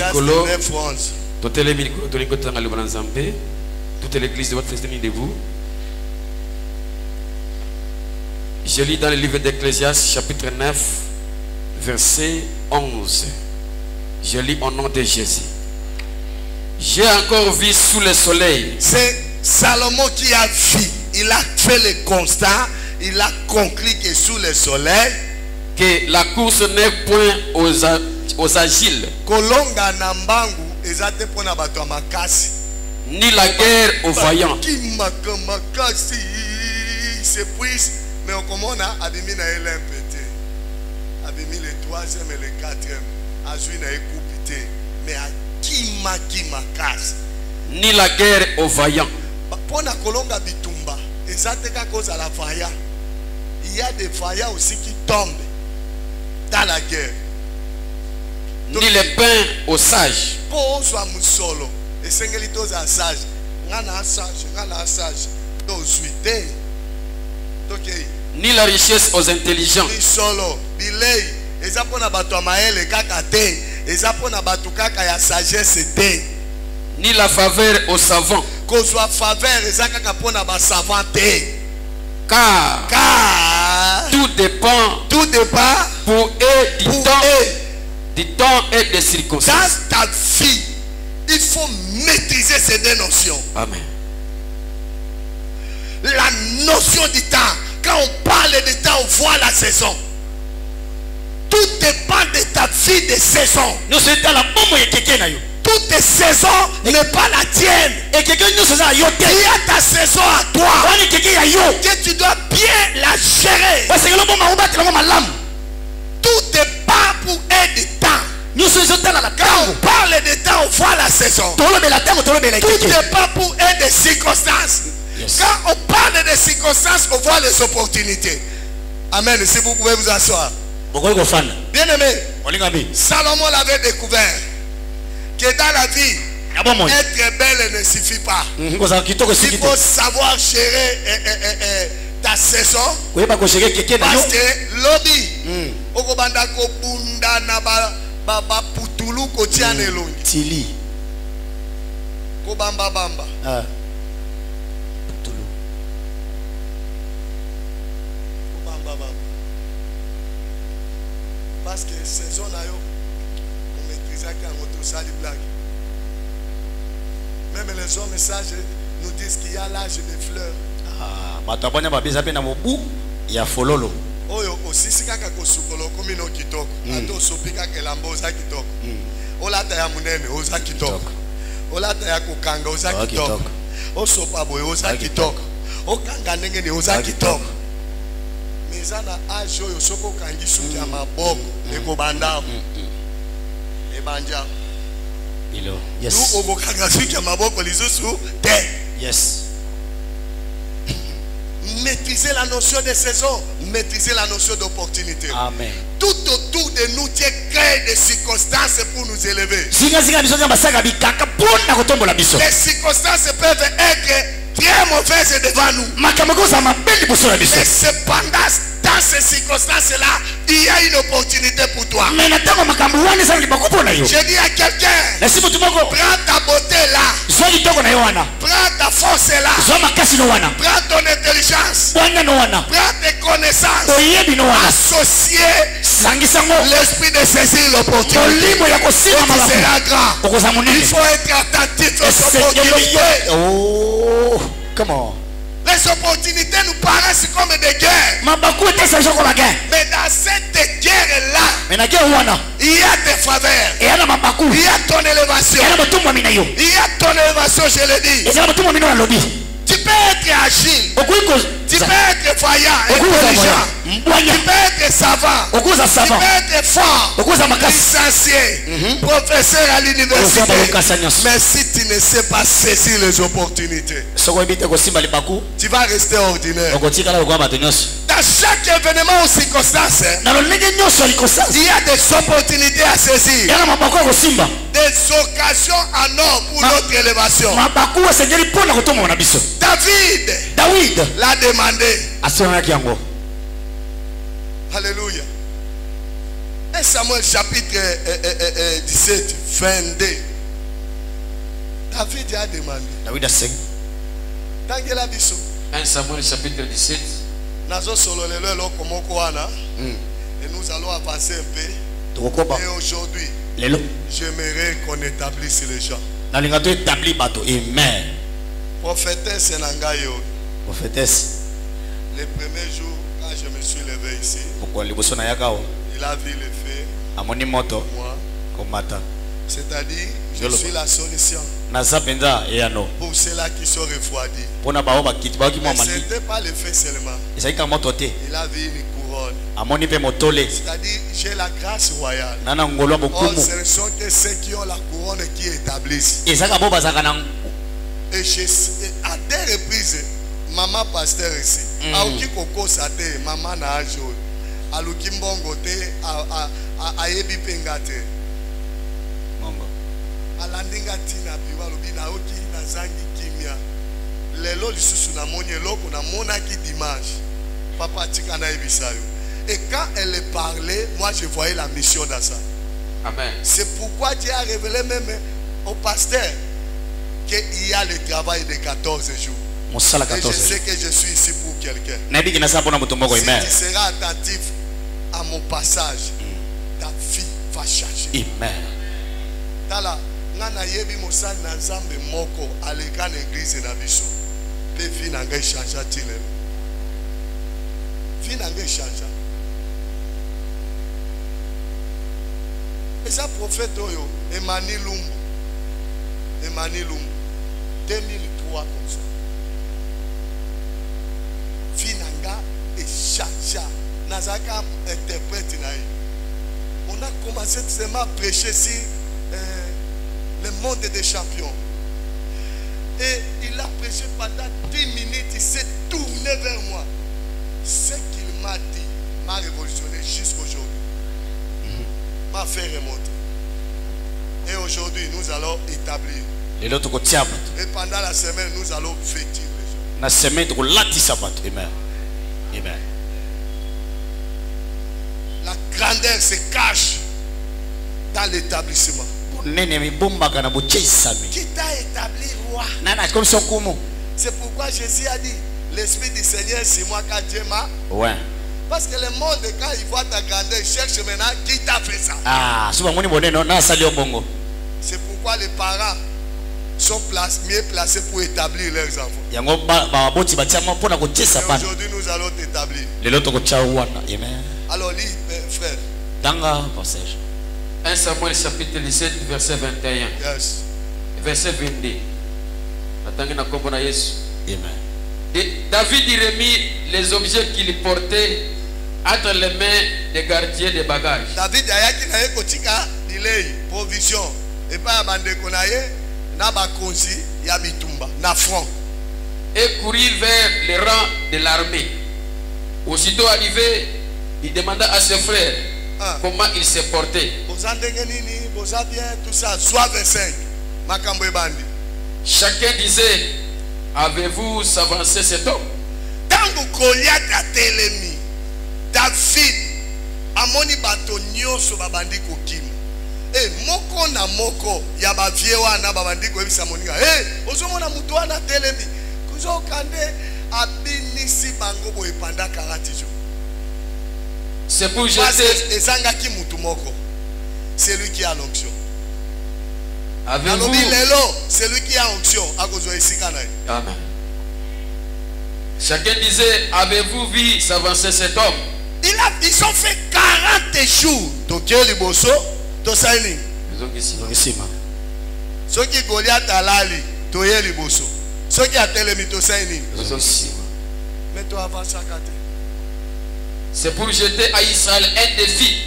de votre festin de vous. Je lis dans le livre d'Ecclésiaste chapitre 9 verset 11. Je lis au nom de Jésus. J'ai encore vu sous le soleil. C'est Salomon qui a vu. Il a fait le constat. Il a conclu que sous le soleil, que la course n'est point aux agiles, ni la guerre aux vaillants. Mais on commence à abîmer le abîmer le troisième et le quatrième. Mais à qui makas. Ni la guerre aux vaillants. Pour la colonga bitumba, à cause de la vaillant. Il y a des vaillants aussi qui tombent dans la guerre. Ni les pains aux sages. Pour soit solo et sengelitos à sage. Ngana sage. Ni la richesse aux intelligents. Ni solo bilei ezapona bato amaele kaka te ezapona bato kaka ya sagesse te. Ni la faveur aux savants. Ko soit faveur ezakaka pona ba savant te. Car tout dépend pour eux du temps et des circonstances. Dans ta vie, il faut maîtriser ces deux notions. Amen. La notion du temps. Quand on parle de temps, on voit la saison. Tout dépend de ta vie de saison. Toutes tes saisons n'est pas la tienne. Il y a ta saison à toi que tu dois bien la gérer. Tout dépend pour être du temps. Quand on parle de temps, on voit la saison. Tout dépend pour être des circonstances. Yes. Quand on parle des circonstances, on voit les opportunités. Amen. Si vous pouvez vous asseoir. Bien aimé, Salomon l'avait découvert que dans la vie, être belle ne suffit pas. Il faut savoir gérer ta saison. Parce que lobby, okobanda kobunda na ba putulu kotiane longi. Tili. Kobamba bamba. Putulu. Kobamba bamba. Parce que saison na yo, on maîtrise qu'un moto sali blague. Même les hommes sages nous disent qu'il y a l'âge des fleurs. Batabanya babisa pe na mobu ya fololo. Oyo osisi kaka kosukolo komi no kitoko. Ato sopika ke lambo za kitoko. Olata ya munene oza kitoko. Olata ya kokanga oza kitoko. Osopa boy oza kitoko. okanga ndenge ne oza kitoko mais ça na âge oyo soko kangi suki ya maboko ekobanda ebanja Ilo. Yes. Nous okokanga suki ya maboko lisusu te. Yes. Maîtriser la notion de saison, maîtriser la notion d'opportunité. Amen. Tout autour de nous, Dieu crée des circonstances pour nous élever. Les circonstances peuvent être très mauvaises devant nous. Mais cependant, dans ces circonstances-là, il y a une opportunité pour toi. Je dis à quelqu'un, prends ta beauté là, prends ta force là, prends ton intelligence, prends tes connaissances, associer l'esprit de saisir l'opportunité. Et tu seras grand. Il faut être attentif aux opportunités. Oh, comment? Les opportunités nous paraissent comme des guerres. Mais dans cette guerre-là, il y a des faveurs. Il y a ton élévation. Il y a ton élévation, je le dis. Tu peux être agile. Tu peux être voyant, intelligent. Tu peux être savant. Tu peux être fort, licencié, professeur à l'université. Mais si tu ne sais pas saisir les opportunités, tu vas rester ordinaire. Dans chaque événement ou circonstance, il y a des opportunités à saisir. Des occasions en or pour notre élévation. David l'a demandé. Alléluia. 1 Samuel chapitre 17, 22. David a demandé. 1 Samuel chapitre 17. Et nous allons avancer un peu. Et aujourd'hui, j'aimerais qu'on établisse les gens. Amen. Prophétesse Nangayo. Prophétesse. Le premier jour, quand je me suis levé ici, il a vu le feu. Moi. C'est-à-dire, je suis la solution. Pour ceux-là qui sont refroidis. Mais ce n'était pas le feu seulement. Il a vu une couronne. C'est-à-dire, j'ai la grâce royale. Or, ce ne sont que ceux qui ont la couronne qui établissent. Et à des reprises, maman pasteur ici, aouki koko sate, maman na ajo, aluki mbongo te, ayebi pengate. Alandinga tina biwa lubi na oki na zangi kimia. Lelo lisusu na moni eloko na monaki dimanche. Papa tika na ebisayo. Et quand elle parlait, moi je voyais la mission dans ça. Amen. C'est pourquoi Dieu a révélé même au pasteur qu'il y a le travail de 14 jours. Et je sais que je suis ici pour quelqu'un. Si tu seras attentif à mon passage, ta vie va changer. Amen. Tala, nana yebi mosa na nzambe moko aleka na église na biso. Pe vie na ngai changer tile. Vie na ngai changer. Et ça prophète oyo Emmanuel Lumbu. 2003 comme ça. Finanga et Chacha. Nazaka interprète. On a commencé seulement à prêcher sur le monde des champions. Et il a prêché pendant 10 minutes. Il s'est tourné vers moi. Ce qu'il m'a dit m'a révolutionné jusqu'aujourd'hui. M'a fait remonter. Et aujourd'hui, nous allons établir. Et pendant la semaine, nous allons vêtir les gens. Amen. Amen. La grandeur se cache dans l'établissement. Qui t'a établi roi? C'est pourquoi Jésus a dit, l'Esprit du Seigneur, c'est moi quand Dieu m'a. Ouais. Parce que le monde, quand il voit ta grandeur, il cherche maintenant qui t'a fait ça. C'est pourquoi les parents sont mieux placés pour établir leurs enfants. Et aujourd'hui, nous allons t'établir. Alors, lis, frère. 1 Samuel chapitre 17, verset 21. Yes. Verset 22. Amen. David y remit les objets qu'il portait entre les mains des gardiens des bagages. David ayaki na ye kotika bilei provision et pas bandeko na ye na bakonzi ya bitumba na front et courir vers les rangs de l'armée. Aussitôt arrivé, il demanda à ses frères comment il s'est porté. Chacun disait, avez-vous avancé cet homme? Tango Goliath a telemi, David amoni bato nyonso babandi kokima. Moko na moko ya bavie wana babandi koyebisa moninga. Ozomona mutu wana telemi. Kuzo kande abinisi bango boye pendant 40 jours. C'est pour jeter. Ezangaki mutu moko. C'est lui qui a l'onction. Avez-vous? C'est lui qui a l'onction. Amen. Chacun disait, avez-vous vu s'avancer cet homme? Ils ont fait 40 jours. Donc, les bosso, to saini. Ceux qui Goliath a lali, to les bosso. Ceux qui a telemi to saini. Mais toi avance à côté. C'est pour jeter à Israël un défi.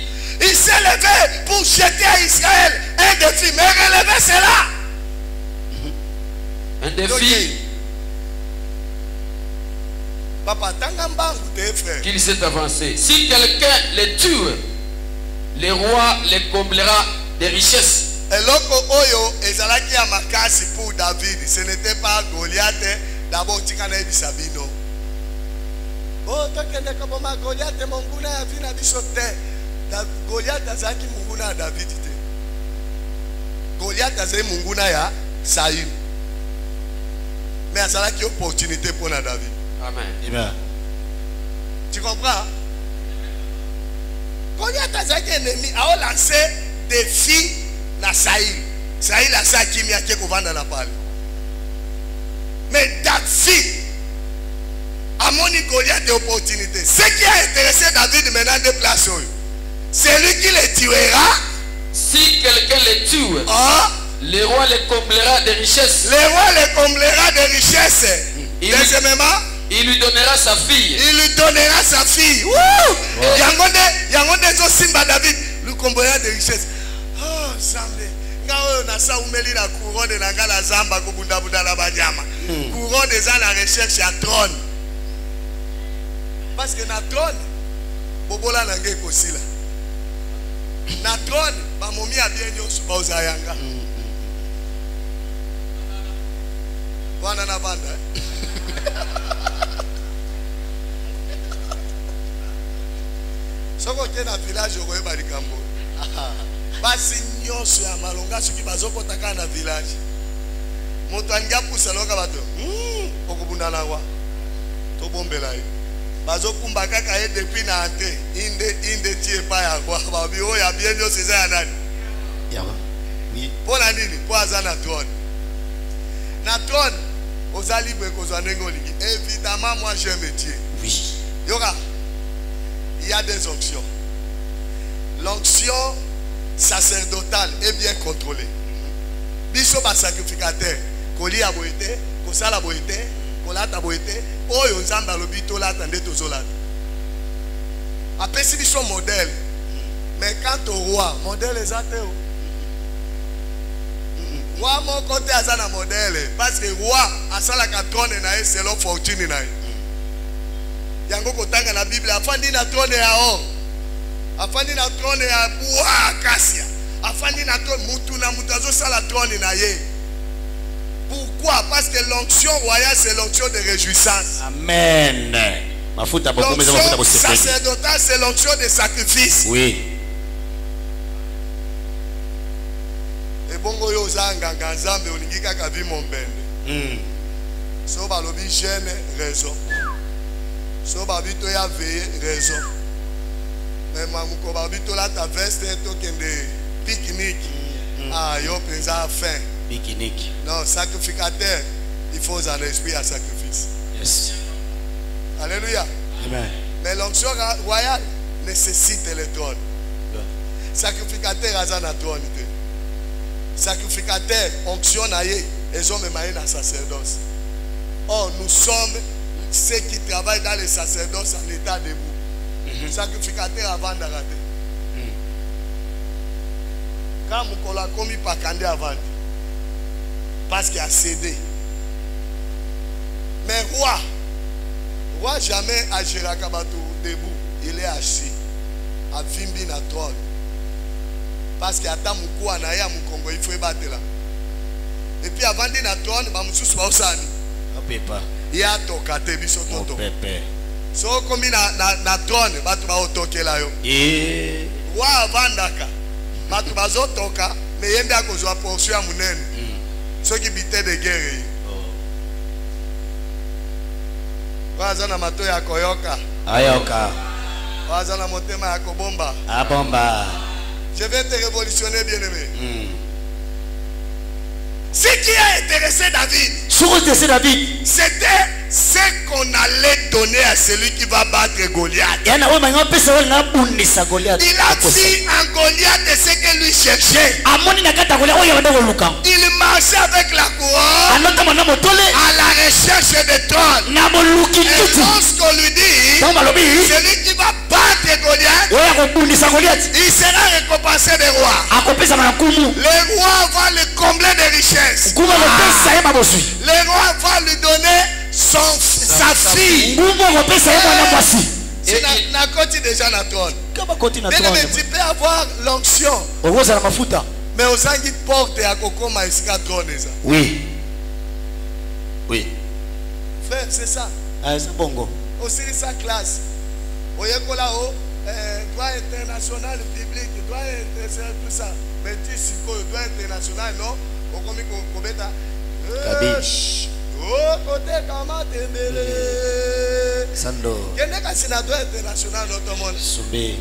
Il s'est levé pour jeter à Israël un défi. Mais relever cela. Un défi. Papa, qu'il s'est avancé. Si quelqu'un les tue, le roi les comblera des richesses. Et loko oyo ezalaki ya makasi pour David. Ce n'était pas Goliath. D'abord tikana ebisabino. Oh, tokende kaboma Goliath monguna ya vina bisote. Goliath azaki munguna ya David te. Goliath azaki munguna ya Saül. Mais azalaki opportunité pour na David. Amen. Amen. Tu comprends? Goliath azaki ennemi a lancé défi na Saül. Saül a sa kimia ke kovanda na pale. Mais David a moni Goliath d'opportunité. Ce qui a intéressé David maintenant de place, c'est lui qui les tuera. Si quelqu'un les tue, le roi les comblera des richesses. Le roi les comblera des richesses. Deuxièmement, il lui donnera sa fille. Il lui donnera sa fille. Yangonde zo simba David lui comblera des richesses. Oh, Sambe. Ngao na sa umeli la couronne na ngala zamba ko bunda bunda la banyama. Couronne des à la recherche à trône. Parce que na trône bobola na ngeko sila. Na trône ba momi a bien nyoso ba uzayanga. Wana na banda. Soko ke na village ko eba likambo. Basi nyoso ya malonga soki bazokota kana na village. Moto anga pusa loka bato. Okubunda na wa. To bombela yo. Bazokumba kaka ye depuis na ante. Inde tie pa ya kwa babi o ya bien nyoso za ya nani. Yawa. Oui. Pona nini? Po azana trône. Na trône ozali libre kozwa ndenge olingi. Évidemment moi j'ai un métier. Oui. Yoka. Il y a des onctions. L'onction sacerdotale est bien contrôlée. Biso ba sacrificateur, koli a boité, kosala boité, kolata boité, oyo nzamba lobi to lata nde tozolata. Apesi biso modèle. Mais quant au roi, modèle exact. Roi mon côté azana modèle parce que roi asala ka trône na e selon fortune na e. Yango kotanga na Bible afandi na trône ya or. Afandi na trône ya bois acacia. Afandi na trône mutu na mutazo sala trône na ye. Pourquoi? Parce que l'onction royale c'est l'onction de réjouissance. Amen. Mafuta beaucoup mais mafuta beaucoup c'est sacerdotal c'est l'onction de sacrifice. Oui. Et bongo yo zanga nzambe olingi kaka vi mombende. So balobi jeune raison. So babito ya veiller raison. Mais mamuko babito la ta veste to kende pique-nique. Ah yo pensa fin. Pique-nique. Non, sacrificateur, il faut un esprit à sacrifice. Yes. Alléluia. Amen. Mais l'onction royale nécessite le trône. Sacrificateur a un trône. Sacrificateur, onction naïe, et hommes maïs dans sacerdoce. Or, nous sommes ceux qui travaillent dans les sacerdoces en état debout. Sacrificateur avant d'arrêter. Quand Moukola commis par Kandé avant. Parce qu'il a cédé. Mais roi jamais à Gérakabatou debout. Il est assis. À Vimbi na trône. Parce qu'il y a tant Moukou Anaya Moukongo, il faut battre là. Et puis avant de na trône, Mamoussou soit au sani. Il y a tokate biso toto. So comme na trône, batu ba otoke la yo. Roi avant daka. Batu ba zotoka, mais yende akozwa portion munene. Ceux qui bitaient de guerre. Wazana mato ya koyoka. Ayoka. Wazana motema ya kobomba. Abomba. Je vais te révolutionner, bien-aimé. Ce qui a intéressé David, c'était ce qu'on allait donner à celui qui va battre Goliath. Il a vu en Goliath ce que lui cherchait. Il marchait avec la couronne à la recherche des trônes. Et lorsqu'on lui dit, celui qui va battre Goliath, il sera récompensé des rois. Le roi va le combler de richesses. Le roi va lui donner sa fille. Et n'a côté déjà la trône. Tu peux avoir l'onction. Mais aux anguilles porte à Coco Maïska trône. Oui. Frère, c'est ça. C'est bongo. Aussi sa classe. Au Yekolao, droit international public, droit international, tout ça. Mais tu sais quoi, droit international, non? Au commis Kobeta. Oh, côté Kamatembele. Sando. Il y a un sénateur international dans tout le monde. Soubé.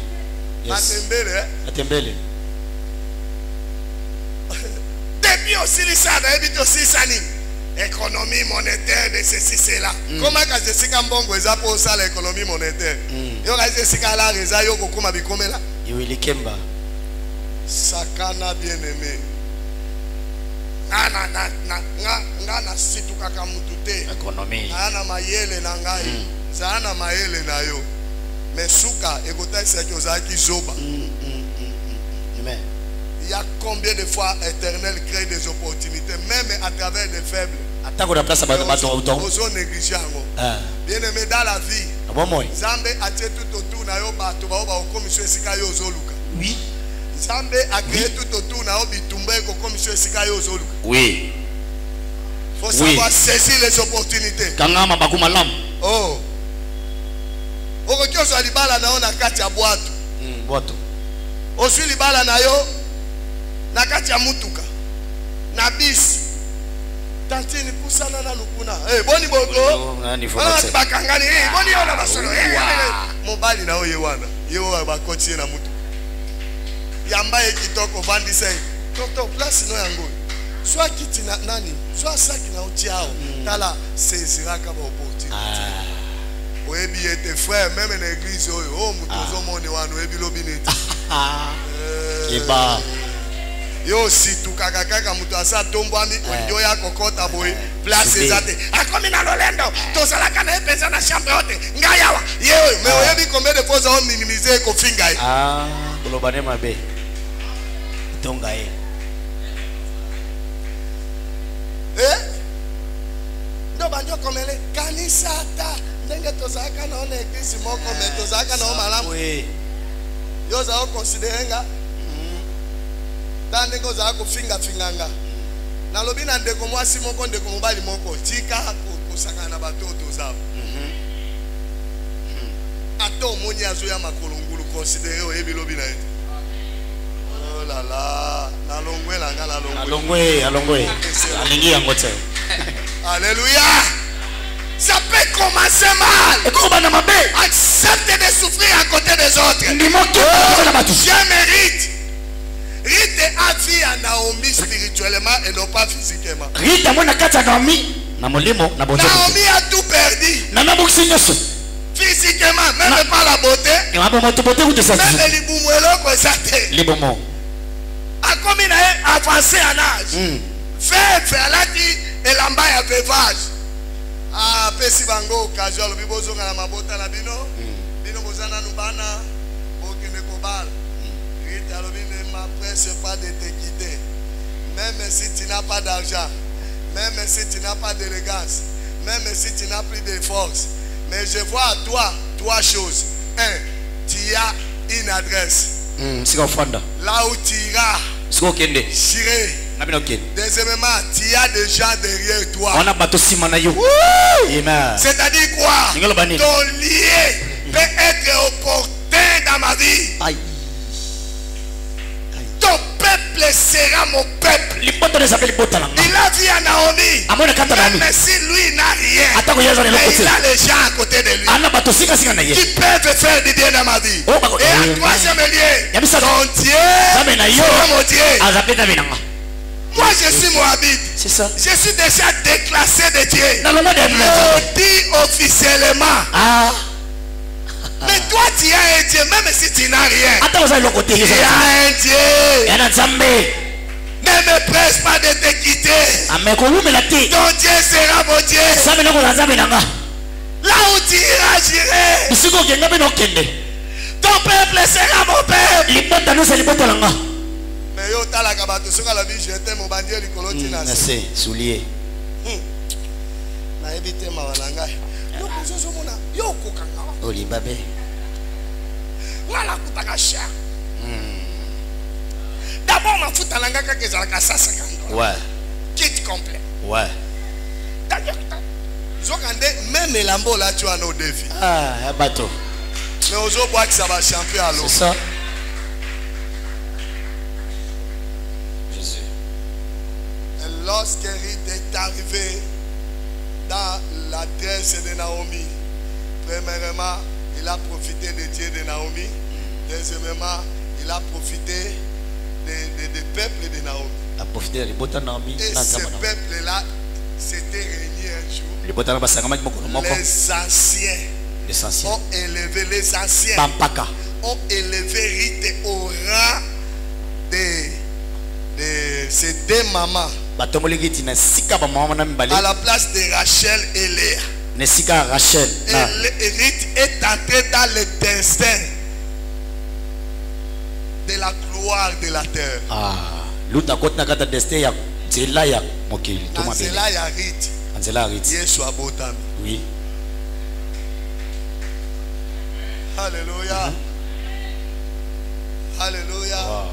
Matembele. Matembele. Depuis aussi, ça, depuis aussi, ça économie monétaire de ceci, c'est là. Comment est-ce que c'est un bon goza pour ça l'économie monétaire? Il y a des cas là, les aïeux, comment bicome là? Il y a Kemba. Sakana bien-aimé. Na situ kaka mutute. Économie. Ana mayele na ngai. Zana mayele na yo. Mais souka ekota seki ozaki zoba. Amen. Il y a combien de fois Éternel crée des opportunités même à travers des faibles. Attends la place à Ozo négliger yango. Bien-aimé dans la vie. Zambe atie tout autour na yo bato ba ba commission esika yo ozoluka. Oui. Zambe a créé tout autour na yo bitumba ko commission esika yo ozoluka. Oui. Faut savoir saisir les opportunités. Kangama bakumalam. Oh. Okokyo so libala na yo na kati ya bwatu. Bwatu. Osui libala na yo na kati ya mutuka. Na bis. Tantini pusana na lukuna. Boni bogo. Bakangani. Boni yona basolo. Mobali na oye wana. Yo bakoti na mutuka. Yamba ekitoko vandisa. Toto place no yango. Soit kiti na nani. Soit saki na utiao. Tala saisira kama opportunité. Oyebi ete frère même en église oyo mutozo moni wanu ebi lobineti. Eba. Yo si tu kaka mutu asa tombwami ondio ya kokota boy place ezate akomi na lolendo tosala kana epeza na chambre hote ngayawa yewe mais oyebi combien de fois on minimiser ko finga yi globane mabe tonga ye ndo banjo komele kanisa ta ndenge tozaka na ona eglise moko mais tozaka na malamu yo za considérenga tande ko za ko finga finganga na lobi na ndeko mwasi moko ndeko mobali moko tika kusaka na batoto zabo ato moni azo ya makolongulu considérer oyebi lobi na ete oh la la na longwe la ngala longwe alongwe alingi yango te. Alléluia. Ça peut commencer mal. Accepte de souffrir à côté des autres. Je mérite. Rite a vie à Naomi spirituellement et non pas physiquement. Naomi a tout perdu. Physiquement, même pas la beauté. Même les boumouelos. A comme il a avancé en âge. Fait là qui et l'amba à veuvage. Ah, pesi bango occasion lobi bozonga na mabota na bino. Bino bozana nubana okende kobal. Rita lobi ne m'empresse pas de te quitter. Même si tu n'as pas d'argent, même si tu n'as pas d'élégance, même si tu n'as plus de force. Mais je vois à toi trois choses. Un, tu as une adresse. Là où tu iras, j'irai. Deuxièmement, tu as des gens derrière toi. C'est-à-dire quoi? Ton lien peut être opportun dans ma vie. Aïe. Ton peuple sera mon peuple. Il a vu à Naomi. Même si lui n'a rien, mais il a les gens à côté de lui qui peuvent faire du bien dans ma vie. Et à troisième lieu, ton Dieu sera mon Dieu. Moi je suis Moabite. C'est ça. Je suis déjà déclassé de Dieu. On dit officiellement. Mais toi tu as un Dieu, même si tu n'as rien. Tu as un Dieu. Ne me presse pas de te quitter. Ton Dieu sera mon Dieu. Là où tu iras, j'irai. Ton peuple sera mon peuple. Mais yo tala kabato soka la vie j'étais mon bandier likolo tina c'est soulier. Na éviter ma walanga. Yo kozo mona yo kokanga. Olibabe. Wala kutaka cher. D'abord ma futa langa ka kezala ka 150 $. Ouais. Kit complet. Ouais. D'ailleurs zokande même elambo là tu as nos défis. Ah, un bateau. Mais ozo bois que ça va champion à l'eau. C'est ça. Lorsque Ruth est arrivé dans l'adresse de Naomi, premièrement, il a profité de Dieu de Naomi. Deuxièmement, il a profité des peuples de Naomi. Et ce peuple-là s'était réuni un jour. Les anciens ont élevé les anciens. Ont élevé Ruth au rang de ces deux mamans. À la place de Rachel et Léa. Et Ruth est entrée dans le destin de la gloire de la terre. Angela ya Ruth. Yesu abotami. Oui. Alléluia. Alléluia. Wow.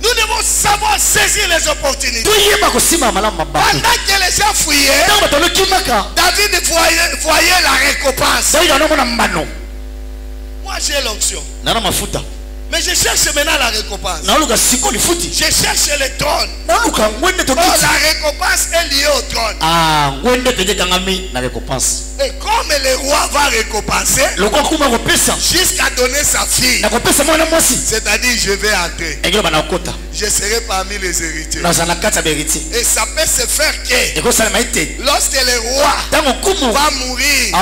Nous devons savoir saisir les opportunités. Pendant que les gens fouillaient, David voyait la récompense. Moi j'ai l'onction. Mais je cherche maintenant la récompense. Je cherche le trône. Oh, la récompense est liée au trône. Et comme le roi va récompenser jusqu'à donner sa fille, c'est-à-dire je vais entrer, je serai parmi les héritiers. Et ça peut se faire que lorsque le roi va mourir,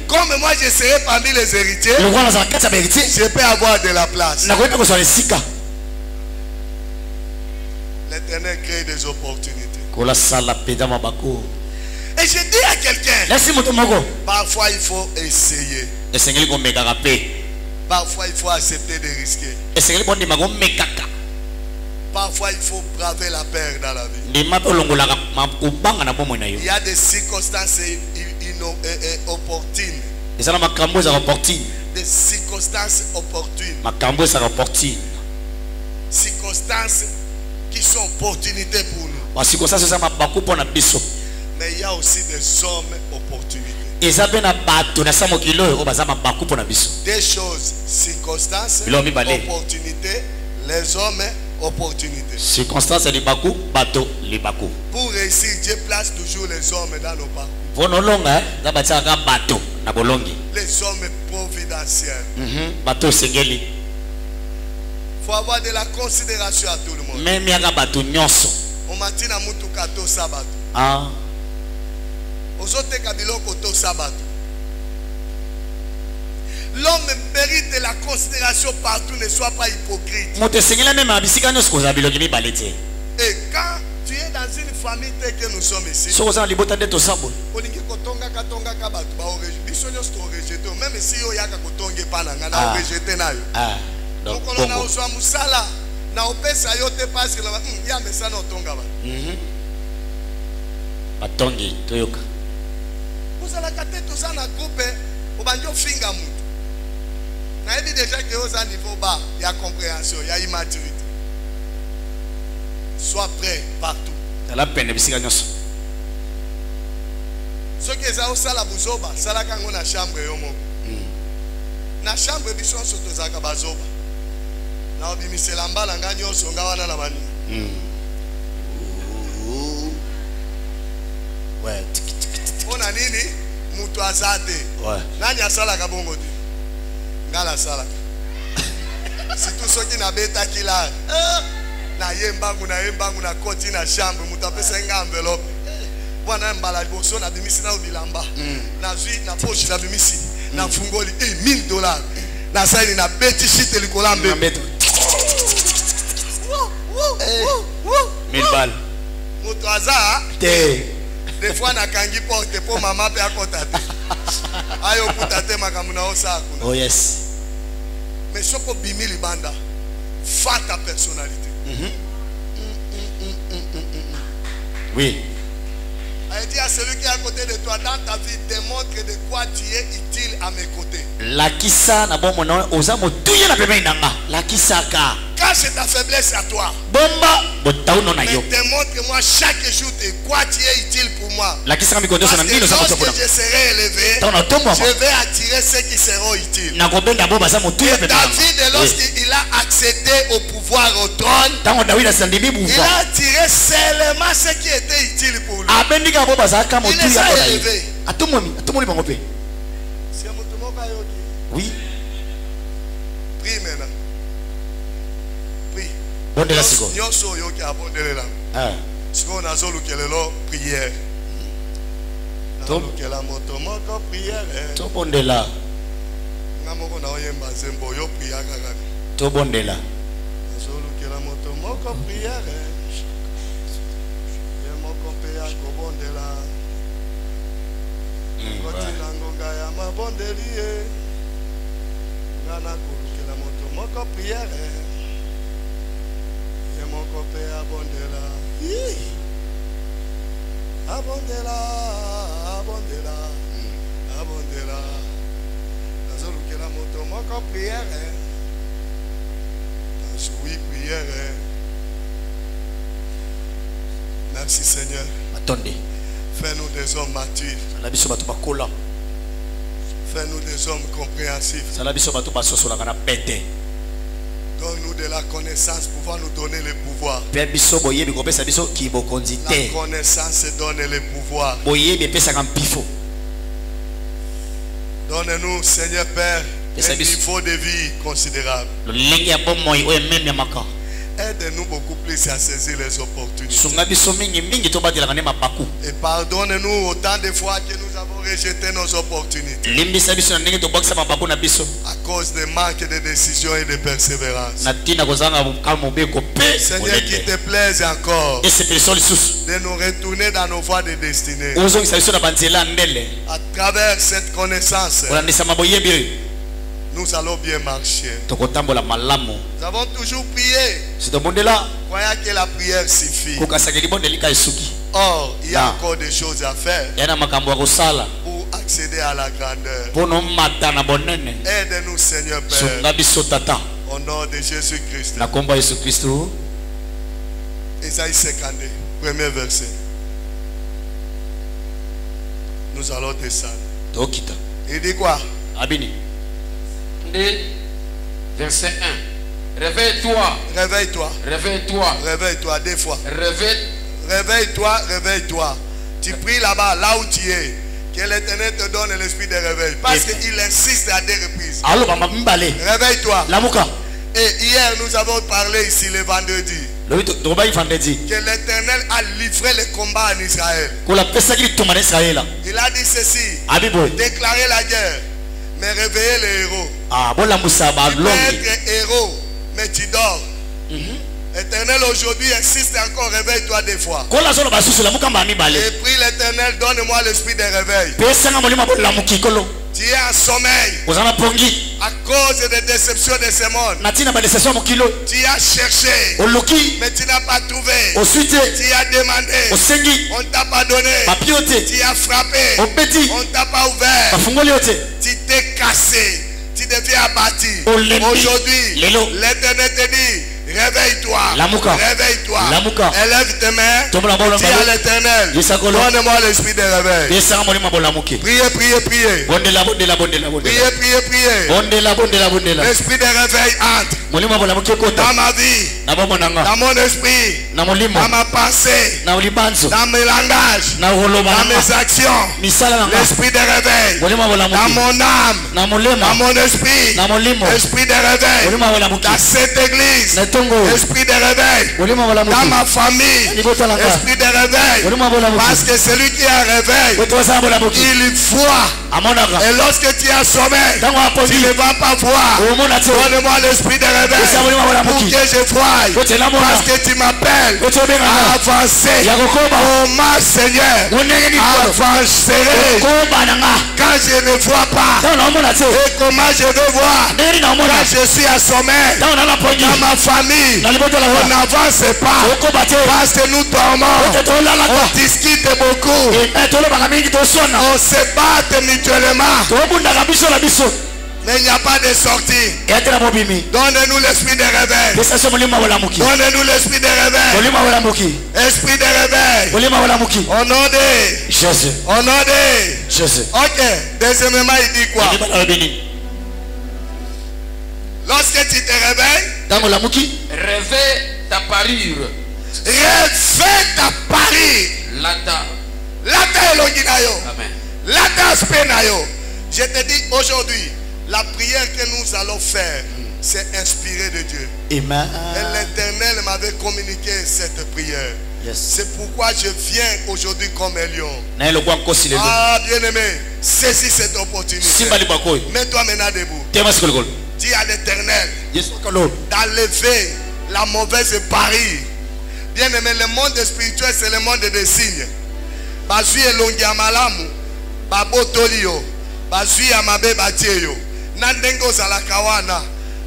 comme moi je serai parmi les héritiers, je peux avoir de la place. L'Éternel crée des opportunités. Et je dis à quelqu'un, parfois il faut essayer. Parfois il faut accepter de risquer. Parfois il faut braver la peur dans la vie. Il y a des circonstances opportunes. Des circonstances opportunes. Circonstances qui sont opportunités pour nous. Mais il y a aussi des hommes opportunités. Des choses, circonstances, opportunités, les hommes opportunités. Circonstances et les bateau, les bateaux. Pour réussir, Dieu place toujours les hommes dans nos parcours. Les hommes providentiels. Il faut avoir de la considération à tout le monde. On m'a dit na to sabato. Ah. Ozote kabilo koto sabato. L'homme mérite de la considération partout, ne sois pas hypocrite. Et quand tu es dans une famille telle que nous sommes ici. So oza libota nde tosabo. Olingi kotonga katonga kabatu ba origine. Biso nyo sto rejeté. Même si yo yaka kotonge pana ngana rejeté na yo. Donc on a oswa musala na opesa yo te parce que ya mesana otonga ba. Batongi toyoka. Osala kate to za na groupe obanjo finga mutu. Na ebi déjà que oza niveau bas, il y a compréhension, il y a immaturité. Sois prêt partout. La peine bisika nyoso. Ce que ça osala buzoba, sala kango na chambre yo moko. Na chambre biso soto zaka bazoba. Na obimisela mbala nganyo songa wana na bani. Ouais. Ona nini? Mutu azate. Ouais. Nani asala ka bongo te. Ngala sala. Surtout ceux qui n'abeta kila. Na yembangu na koti na chambre mutu apesa nga enveloppe. Wana mbala boso na bimisi na obilamba. Na zui na poche na bimisi. Na fungoli $1000. Na saini na beti shite likolambe. 1000 balles. Mutu aza Te. Des fois na kangi porte pour maman pe akota te. Ayo putate makamuna osa kuna. Oh yes. Mais soko bimi libanda. Fa ta personnalité. Oui. A dit à celui qui est à côté de toi dans ta vie, démontre de quoi tu es utile à mes côtés. La kisa na bon mono oza motuye na pembeni nanga. La kisa ka. Quand c'est ta faiblesse à toi, Bomba botauno na mais yo. démontre-moi chaque jour de quoi tu es utile pour moi. La kisa mi kondosa na Parce que ndino za lorsque kotokona. je serai élevé, Taona tomba. je vais attirer ceux qui seront utiles. Na kobenda boba za motuye Et pembeni nanga. David, lorsqu'il a accédé au pouvoir, au trône, Tango David asandimi il buva. a attiré seulement ceux qui étaient utiles pour lui. Abendika boba za ka Il motuye les a akona. élevés. Atumoni bango pe. C'est mon tour, Oui. prie maintenant. Prie. Bondela siko. Nyonso yo ki abondelela. Siko nazo lukelelo prière. Nazo lukela moto moko prière. To bondela. Ngamoko na oyemba zembo yo prière kaka. To bondela. Nazo lukela moto moko prière. Ye moko pe ya ko bondela. Koti nangonga ya mabondeli e. Ngana ko lukela moto moko prière. Mon copé abondela, abondela, abondela, abondela. Nazolu kela moto moko prière, nazoui prière. Merci Seigneur. Attendez. Fais-nous des hommes matures. La biso bato bakola. Fais-nous des hommes compréhensifs. La biso bato basosola kana pete. Donne-nous de la connaissance, pouvant nous donner le pouvoir. La connaissance donne le pouvoir. Donne-nous, Seigneur Père, un niveau de vie considérable. Aide-nous beaucoup plus à saisir les opportunités. Et pardonne-nous autant de fois que nous avons rejeté nos opportunités. À cause de manque de décision et de persévérance. Seigneur, qu'il te plaise encore de nous retourner dans nos voies de destinée. À travers cette connaissance, nous allons bien marcher. Nous avons toujours prié, croyant que la prière suffit. Or, il y a encore des choses à faire pour accéder à la grandeur. Aide-nous, Seigneur Père, au nom de Jésus-Christ. Isaïe 52, premier verset. Nous allons descendre. Il dit quoi? Verset 1. Réveille-toi. Réveille-toi. Réveille-toi. Réveille-toi deux fois. Réveille-toi. Réveille-toi. Tu pries là-bas, là où tu es. Que l'Éternel te donne l'esprit de réveil. Parce qu'il insiste à des reprises. Réveille-toi. Et hier, nous avons parlé ici le vendredi. Que l'Éternel a livré le combat en Israël. Il a dit ceci. Déclarer la guerre. Mais réveiller les héros. Tu peux être héros, mais tu dors. Éternel, aujourd'hui, insiste encore, réveille-toi des fois. Kola zolo basusu la mukamba mibale. Et prie l'Éternel, donne-moi l'esprit de réveil. Pesa nga molima bola mukikolo. Tu es en sommeil Ozana pongi. à cause des déceptions de ce monde. Natina ba déception mukilo. Tu as cherché, Oloki. mais tu n'as pas trouvé. Ensuite, Tu as demandé, osengi. on ne t'a pas donné. Papiote. Tu as frappé, Opeti. on ne t'a pas ouvert. Bafungoli yote. Tu t'es cassé, tu deviens abattu. Olembi. Aujourd'hui, Lelo. l'Éternel te dit, réveille-toi, Lamuka. réveille-toi, Lamuka. élève tes mains, Tomola bola dis à l'Éternel, Yesakolo. donne-moi l'esprit de réveil. Pesa nga molima bola muki. Priez, priez, priez. Bondela bondela bondela bondela. Priez, priez, priez. Bondela bondela bondela. L'esprit de réveil entre Molima bola muki dans kota. ma vie, Na bomo nanga. dans mon esprit, Na molimo. dans ma pensée, Na ulibanzo. dans mes langages, Na holoba dans nanga. mes actions. Misala nanga. L'esprit de réveil Molima bola dans muki. mon âme, Na dans molema. mon esprit. Na molimo. Esprit de réveil Molima bola muki. dans cette église. Na tongo. Esprit de réveil Molima bola muki. dans ma famille. Libota nanga. Esprit de réveil. Molima bola muki. Parce que celui qui a réveil, Wetu sana bola muki. il voit. Amonaka. Et lorsque tu as sommeil, Tango tu apondi. ne vas pas voir. Omona te. Donne-moi l'esprit de réveil Esa molima bola pour que muki. je voie. Wetu na mona. Parce que tu m'appelles Wetu benga à na. avancer. Yakokoba. Oh ma Seigneur, Wonenge ni kolo. avancerai Koba nanga. quand je ne vois pas. Tango na omona te. Et comment je vais voir Nderi na omona. quand je suis à sommeil? Tango na la pongi. Dans ma famille, Na libota la on wa. n'avance pas Okoba te. parce que nous dormons. Wetu tolala On ka. discute beaucoup. Tolobaka mingi tosona. On se bat mutuellement. Tobundaka biso na biso. Mais il n'y a pas de sortie. Etela mobimi. Donne-nous l'esprit de réveil. Pesa so molima bola muki. Donne-nous l'esprit de réveil. Molima bola muki. Esprit de réveil. Molima bola muki. Au nom de. Jésus. Au nom de. Jésus. Ok. Deuxièmement, il dit quoi? Libala babini. Lorsque tu te réveilles, Tango la muki. Rêvez ta parure. rêvez ta parure. Lata. Lata elongi na yo. Amen. Lata aspect na yo. Je te dis aujourd'hui, la prière que nous allons faire, c'est inspiré de Dieu. Amen. Et l'Éternel m'avait communiqué cette prière. Yes. C'est pourquoi je viens aujourd'hui comme un lion. Na elo kwa nkosi lelo. Ah, bien-aimé, saisis cette opportunité. Simba libakoi. Mets-toi maintenant debout. Tema sikolokolo. Dis à l'Éternel Yesu kalo. d'enlever la mauvaise parure. Bien-aimé, le monde spirituel, c'est le monde des signes. Bazui elongi amalamu, babotolio, bazui amabe batieyo. Nandengo zalakawana,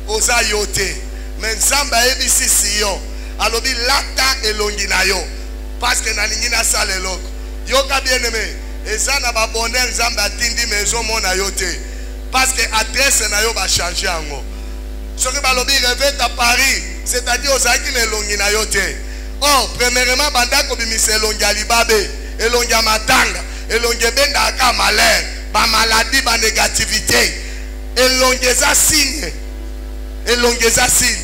oza yote. Mais nzamba ebisi siyo. Alobi lata elongi na yo. Parce que nalingi na sale loko. Yoka bien-aimé, ezana ba bonheur nzamba tindi maison mona yote. Parce que adresse na yo va changer ango. Soki balobi réveille ta Paris, c'est-à-dire ozaki na elongi na yote. Oh, premièrement bandako bimisa elongi ya libabe, elongi ya matanga, elongi ebenda aka malheur, ba maladie, ba négativité. Elongi eza signe. Elongi eza signe.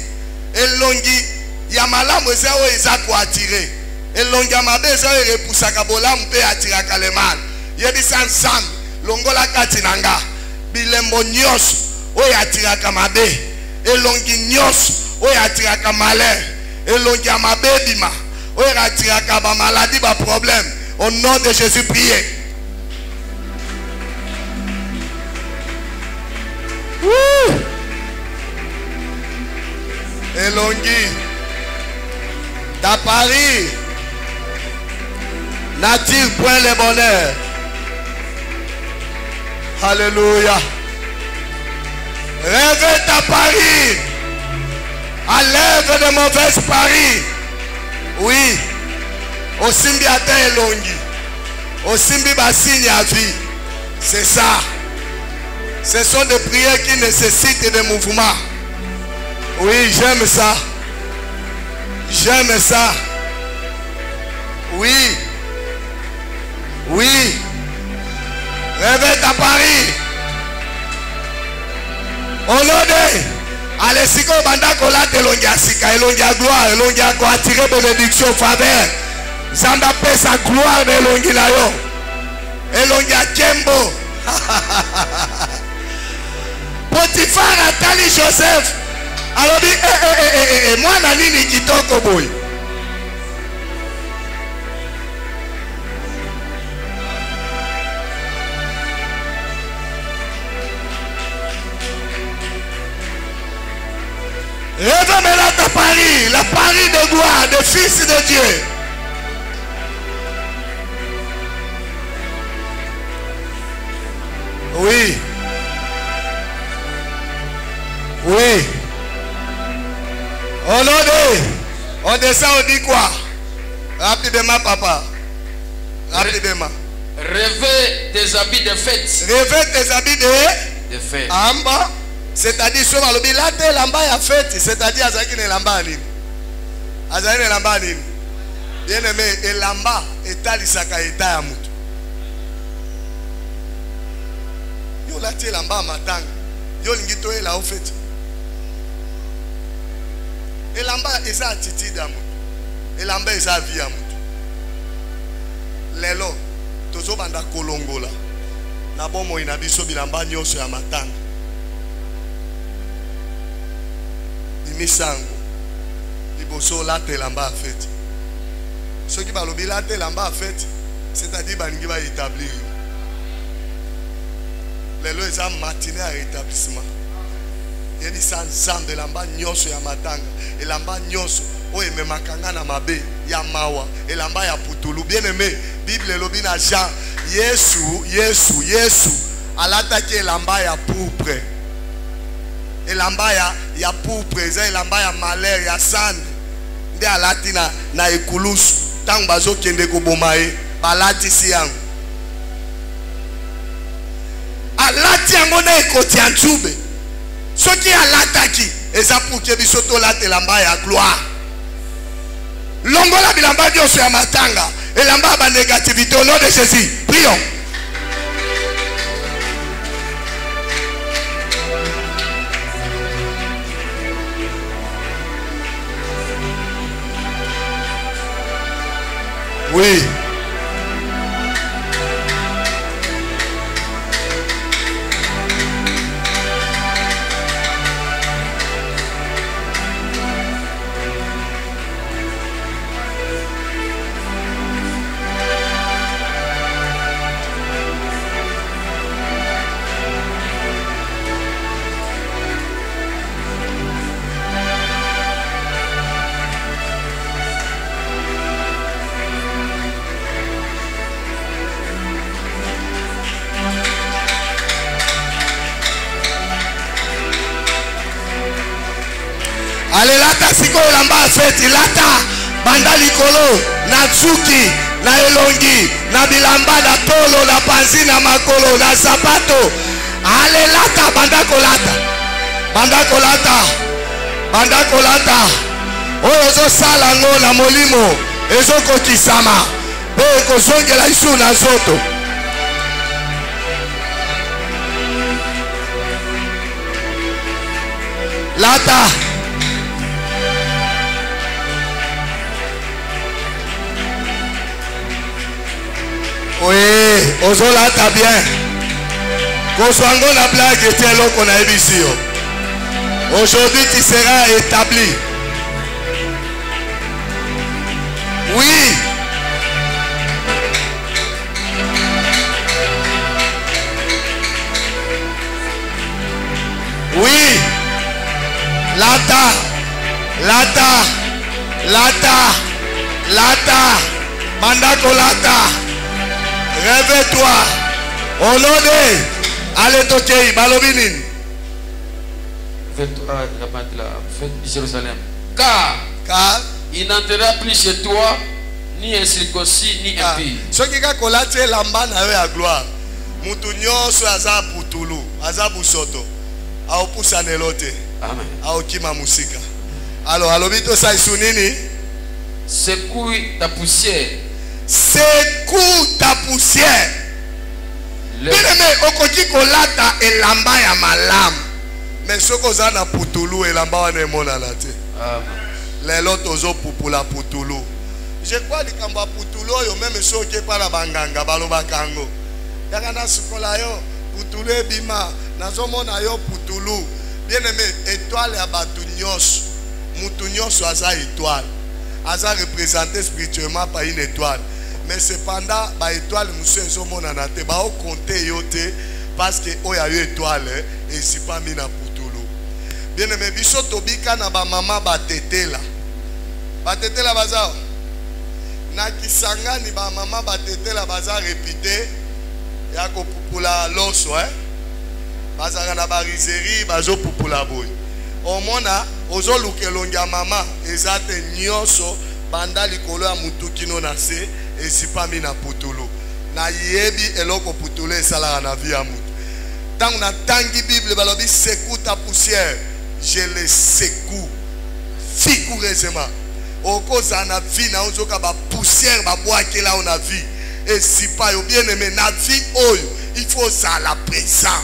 Elongi ya malamu eza oyo eza ko attirer. Elongi ya mabe eza oyo repoussaka bolamu mpe atiraka le mal. Yebisa nzambe longola kati na nga bilembo nyonso oyo atiraka mabe, elongi nyonso oyo atiraka malheur, elongi ya mabe ebima oyo atiraka ba maladie, ba problème. Au nom de Jésus, priez. Elongi ta Paris n'attire point le bonheur. Alléluia. Réveille ta Paris. Enlève de mauvaises paris. Oui. Osimbi ata elongi. Osimbi basigne à vie. C'est ça. Ce sont des prières qui nécessitent des mouvements. Oui, j'aime ça. J'aime ça. Oui. Oui. Réveille ta Paris. Au nom de. Allez, si vous banda kolate elongi ya sika, elongi ya gloire, elongi ya ko attirer bénédiction, faveur. Zamba paix sa gloire de elongi na yo. Elongi ya kembo. Potifar atali Joseph. Alors dit, moi na nini kitoko boy. Réveille ta Paris, la Paris mari de gloire, de fils de Dieu. Oui. Oui. On descend, on dit quoi? Rapidement, papa. Rapidement. Rêver des habits de fête. Rêver des habits de fête. Amba. C'est-à-dire, sur le là, t'es lamba ya fête. C'est-à-dire, Azaki ne lamba anine. Azaki ne lamba anine. Bien aimé, et lamba, et talisaka et tayamutu. Yo la t'es lamba matang. Yo l'ingito est là au fait. Et lamba, et ça attitude à mutu. Et lamba, et ça vie à mutu. Lelo, tozo banda kolongola. Na bomo inabiso bilamba nyoso ya matanga. Bimisango. Liboso la te lamba a fait. Ceux qui balobi la te lamba a fait, c'est-à-dire baningi va établir. Lelo eza matinée à rétablissement. Il y a des sans de lamba nyoso ya matanga. Et lamba nyoso. Oh, et même na mabe ya mawa et lamba ya putulu. Bien aimé, Bible lobi na Jean, Yesu alataki lamba ya pourpre. Et lamba ya pourpre, et lamba ya malheur ya sande. Nde alati na ekulusu. Tango bazo kende ko bomae, balati si yango. Alati yango na ekoti ya nzube. Soki alataki, eza pour ke biso to late lamba ya gloire. Longola bilamba dioso ya matanga et lamba ba négativité au nom de Jésus. Prions. Oui. Allez lata siko lamba feti lata banda likolo na tsuki na elongi na bilamba na tolo na panzi na makolo na sapato. Allez lata banda kolata oyo sala ngo na molimo ezoko kisama pe kozongela isu na zoto. Lata oui, ozolata bien. Koswango la blague était là qu'on a émission. Aujourd'hui tu seras établi. Oui. Oui. Lata. Mandako lata. Réveille-toi. Au nom de allez toquer balobinin. Réveille-toi, la fête de Jérusalem. Car il n'entrera plus chez toi ni un circoncis ni impie. Ce qui a collaté lamba na yo ya gloire. Mutu nyonso aza putulu, aza busoto. Aopusa nelote. Amen. Aokima musika. Alors alobito sa isunini. Secoue ta poussière. Secoue ta poussière. Bien-aimé, okoki kolata elamba ya malam. Mais soko za na putulu elamba wana emona na te. Amen. Lelo tozo pupula putulu. Je crois likamba putulu yo même soki pa na banganga baloba kango. Yaka na sukola yo putulu ebima nazomona yo putulu. Bien-aimé, étoile ya batu nyonso. Mutu nyonso aza étoile. Aza représenté spirituellement par une étoile. Mais cependant, ba étoile monsieur ezomona na te ba o compter yo te parce que oya yo étoile et si pas mina putulu. Bien-aimé, biso tobika na ba mama ba tetela. Batete la bazar. Na Kisangani ba maman batete la bazar répité. Ya ko pupula loso bazara na barizerie bazo pupula boy. Omona ozo lukelonga mama ezate nyonso banda likolo ya mutukino na se ezipami na putulu. Na yebi eloko putulu esala na vie ya mutu. Tant na tangi Bible balobi secoue ta poussière, je le secoue vigoureusement. Okoza na vie na ozoka ba poussière ba boake là on a vie. Et si pas bien aimé na vie oyo, il faut ça la présent.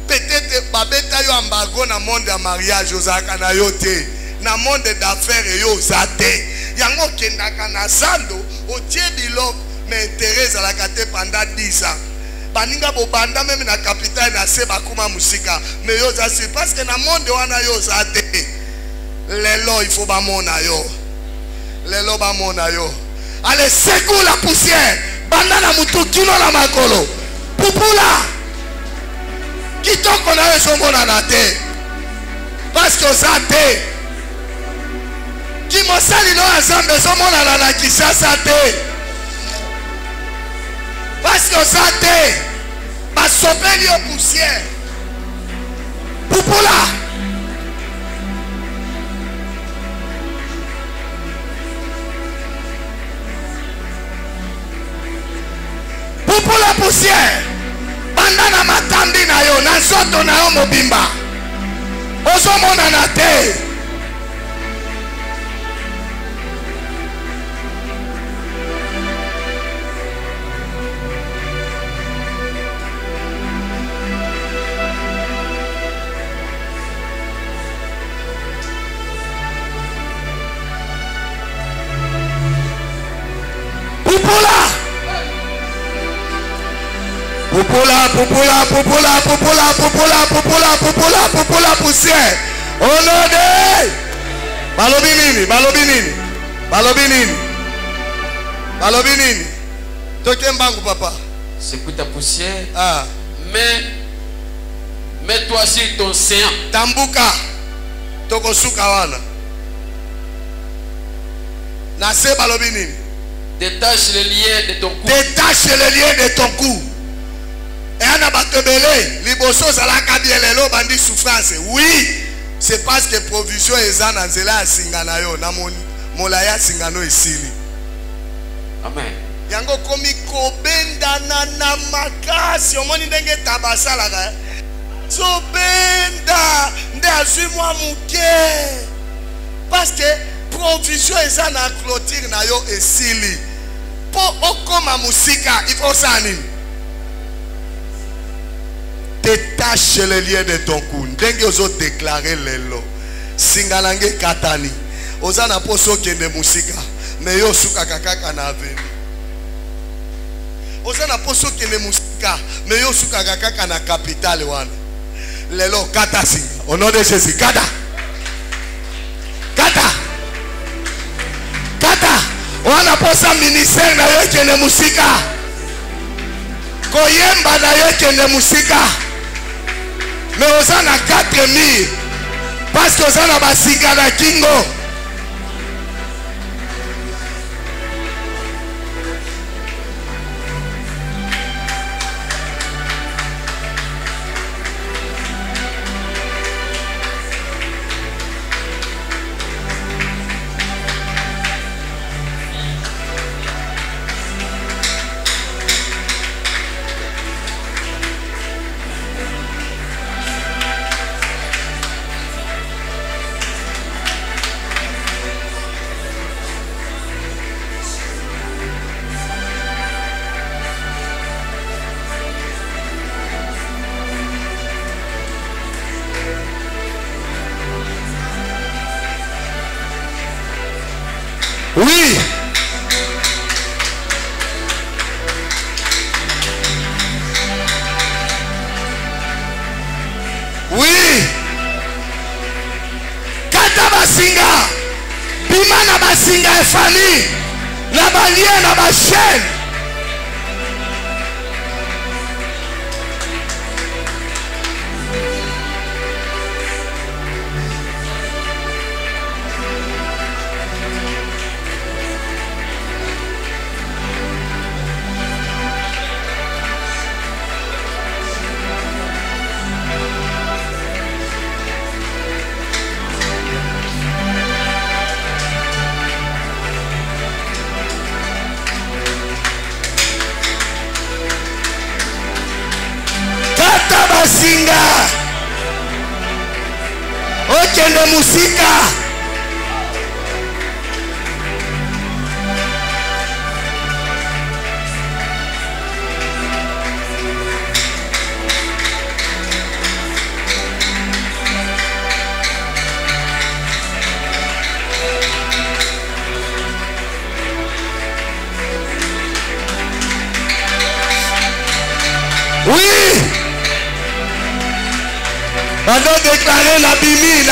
Peut-être babeta yo embargo na monde de mariage ozaka na yo te. Na monde d'affaires yo zate. Yango kendaka na zando otie biloko mais intérêt à la kate pendant 10 ans. Baninga bo banda même na capitale na se bakuma musika mais yo za c'est parce que na monde wana yo zate. Lelo il faut ba mona yo. Lelo ba mona yo. Allez secoue la poussière. Bandana mutukino la makolo. Pupula. Kitoko na yeso mona na te. Parce que ça te. Ki mosali no azambe so mona na kisasa te. Parce que ça te. Ba sopeli o poussière. Pupula. Pour la poussière, bandana matambi na yo, na zoto na yo mobimba. Ozo mona na te. Pupula. Pupula poussière. Au nom de Balobinini. Tokembangu papa. Secoue ta poussière. Ah. Mets-toi sur ton séant. Tambuka. Tokosuka wana. Nase balobinini. Détache les liens de ton cou. Détache les liens de ton cou. Et on a batebele, liboso zalaka bielelo bandi souffrance. Oui, c'est parce que provision eza na nzela singana yo na molaya singano esili. Amen. Yango komi kobenda na makasi omoni ndenge tabasalaka. Zobenda nde azui mwa muke. Parce que provision eza na clôture na yo esili. Po okoma musika, il faut ça nini? Détache les liens de ton cou. Dengue ozo déclarer lelo. Singalange katani. Ozana poso kende musika. Mais yo suka kakaka na aveni. Ozana poso kende musika. Mais yo suka kakaka na capitale wana. Lelo kata singa. Au nom de Jésus. Kata. Kata. Kata. Wana posa ministère na yo kende musika. Koyemba na yo kende musika. Mais on a 4000 parce que on a basika na kingo. Oui. Oui. Kata basinga. Bima na basinga efani. Na balie na bachaîne. de musika. Oui. On doit déclarer l'abimi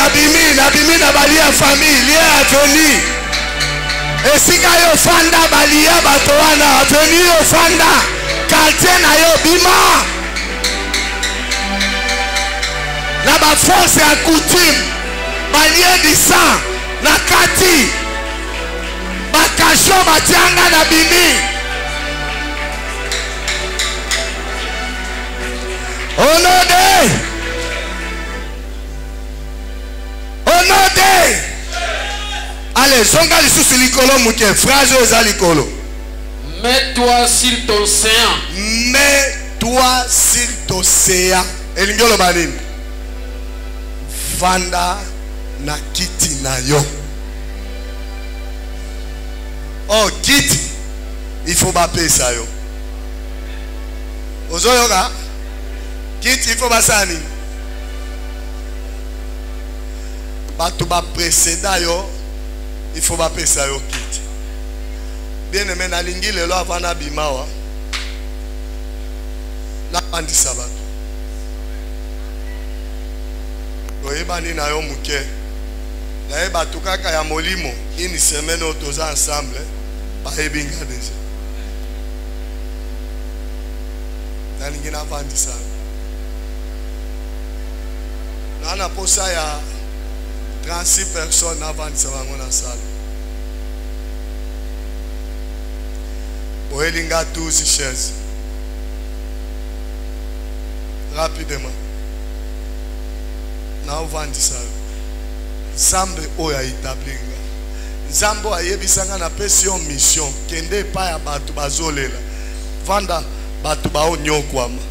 na bali à famille, lié à venir. Et si kayo fanda bali ya batoana, venir au fanda, quartier na yo bima. Na ba force à coutume, balié du sang, na kati, ba kasho batianga na bimi. Au nom de allez, zonga lisusu likolo muke phrase oza likolo. Mets-toi sur ton séant. Mets-toi sur ton séant. Elingi oloba nini? Vanda na kiti na yo. Oh, kiti. Il faut bapesa yo. Ozoyoka? Kiti il faut basani. Bato ba précédent yo, il faut bapesa yo kiti. Bien aimé na lingi lelo avana bimawa. La bandi sabato. Oyebani na yo muke. Na eba tukaka ya molimo, une semaine otoza ensemble, ba ebinga déjà. Na lingi na bandi sabato. Nana posa ya 36 personnes avant de se rendre dans la salle. Boelinga 12 chaises. Rapidement. Na ovandi salle. Zambe oya itablinga. Zambo ayebisanga na pesion mission. Kende pa ya batu bazolela. Vanda batu ba onyokwama.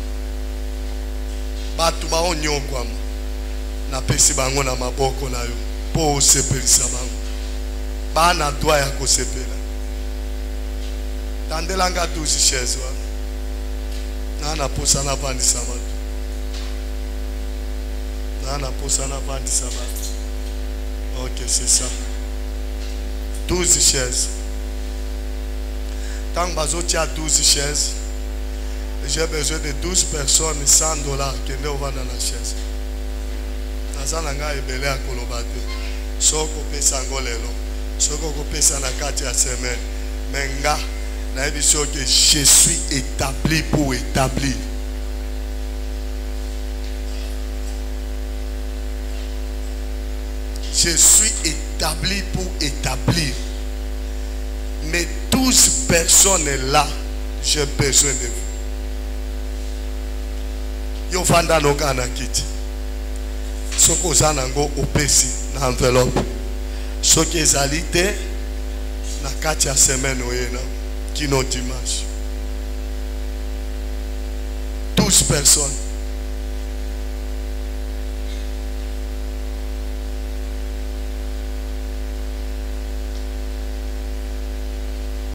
Batu ba onyokwama. Na pesi bango na maboko na yo po sepelisa bango bana doa ya kosepela tandelanga 12 chaises wa na posa na vandisa bato na posa na vandisa bato. Ok, c'est ça. 12 chaises. Tant que 12 chaises, j'ai besoin de 12 personnes, $100 qui ne vont dans la chaise. Nazalanga ebele akolobate soko pesa ngolelo soko ko pesa na kati ya semaine menga na ebiso que je suis établi pour établir. Je suis établi pour établir. Mais 12 personnes là, j'ai besoin de vous. Yo fanda no kana kiti. Soko zanango opesi na enveloppe. Soki ezali te na kati ya semaine oyena kino dimanche. 12 personnes.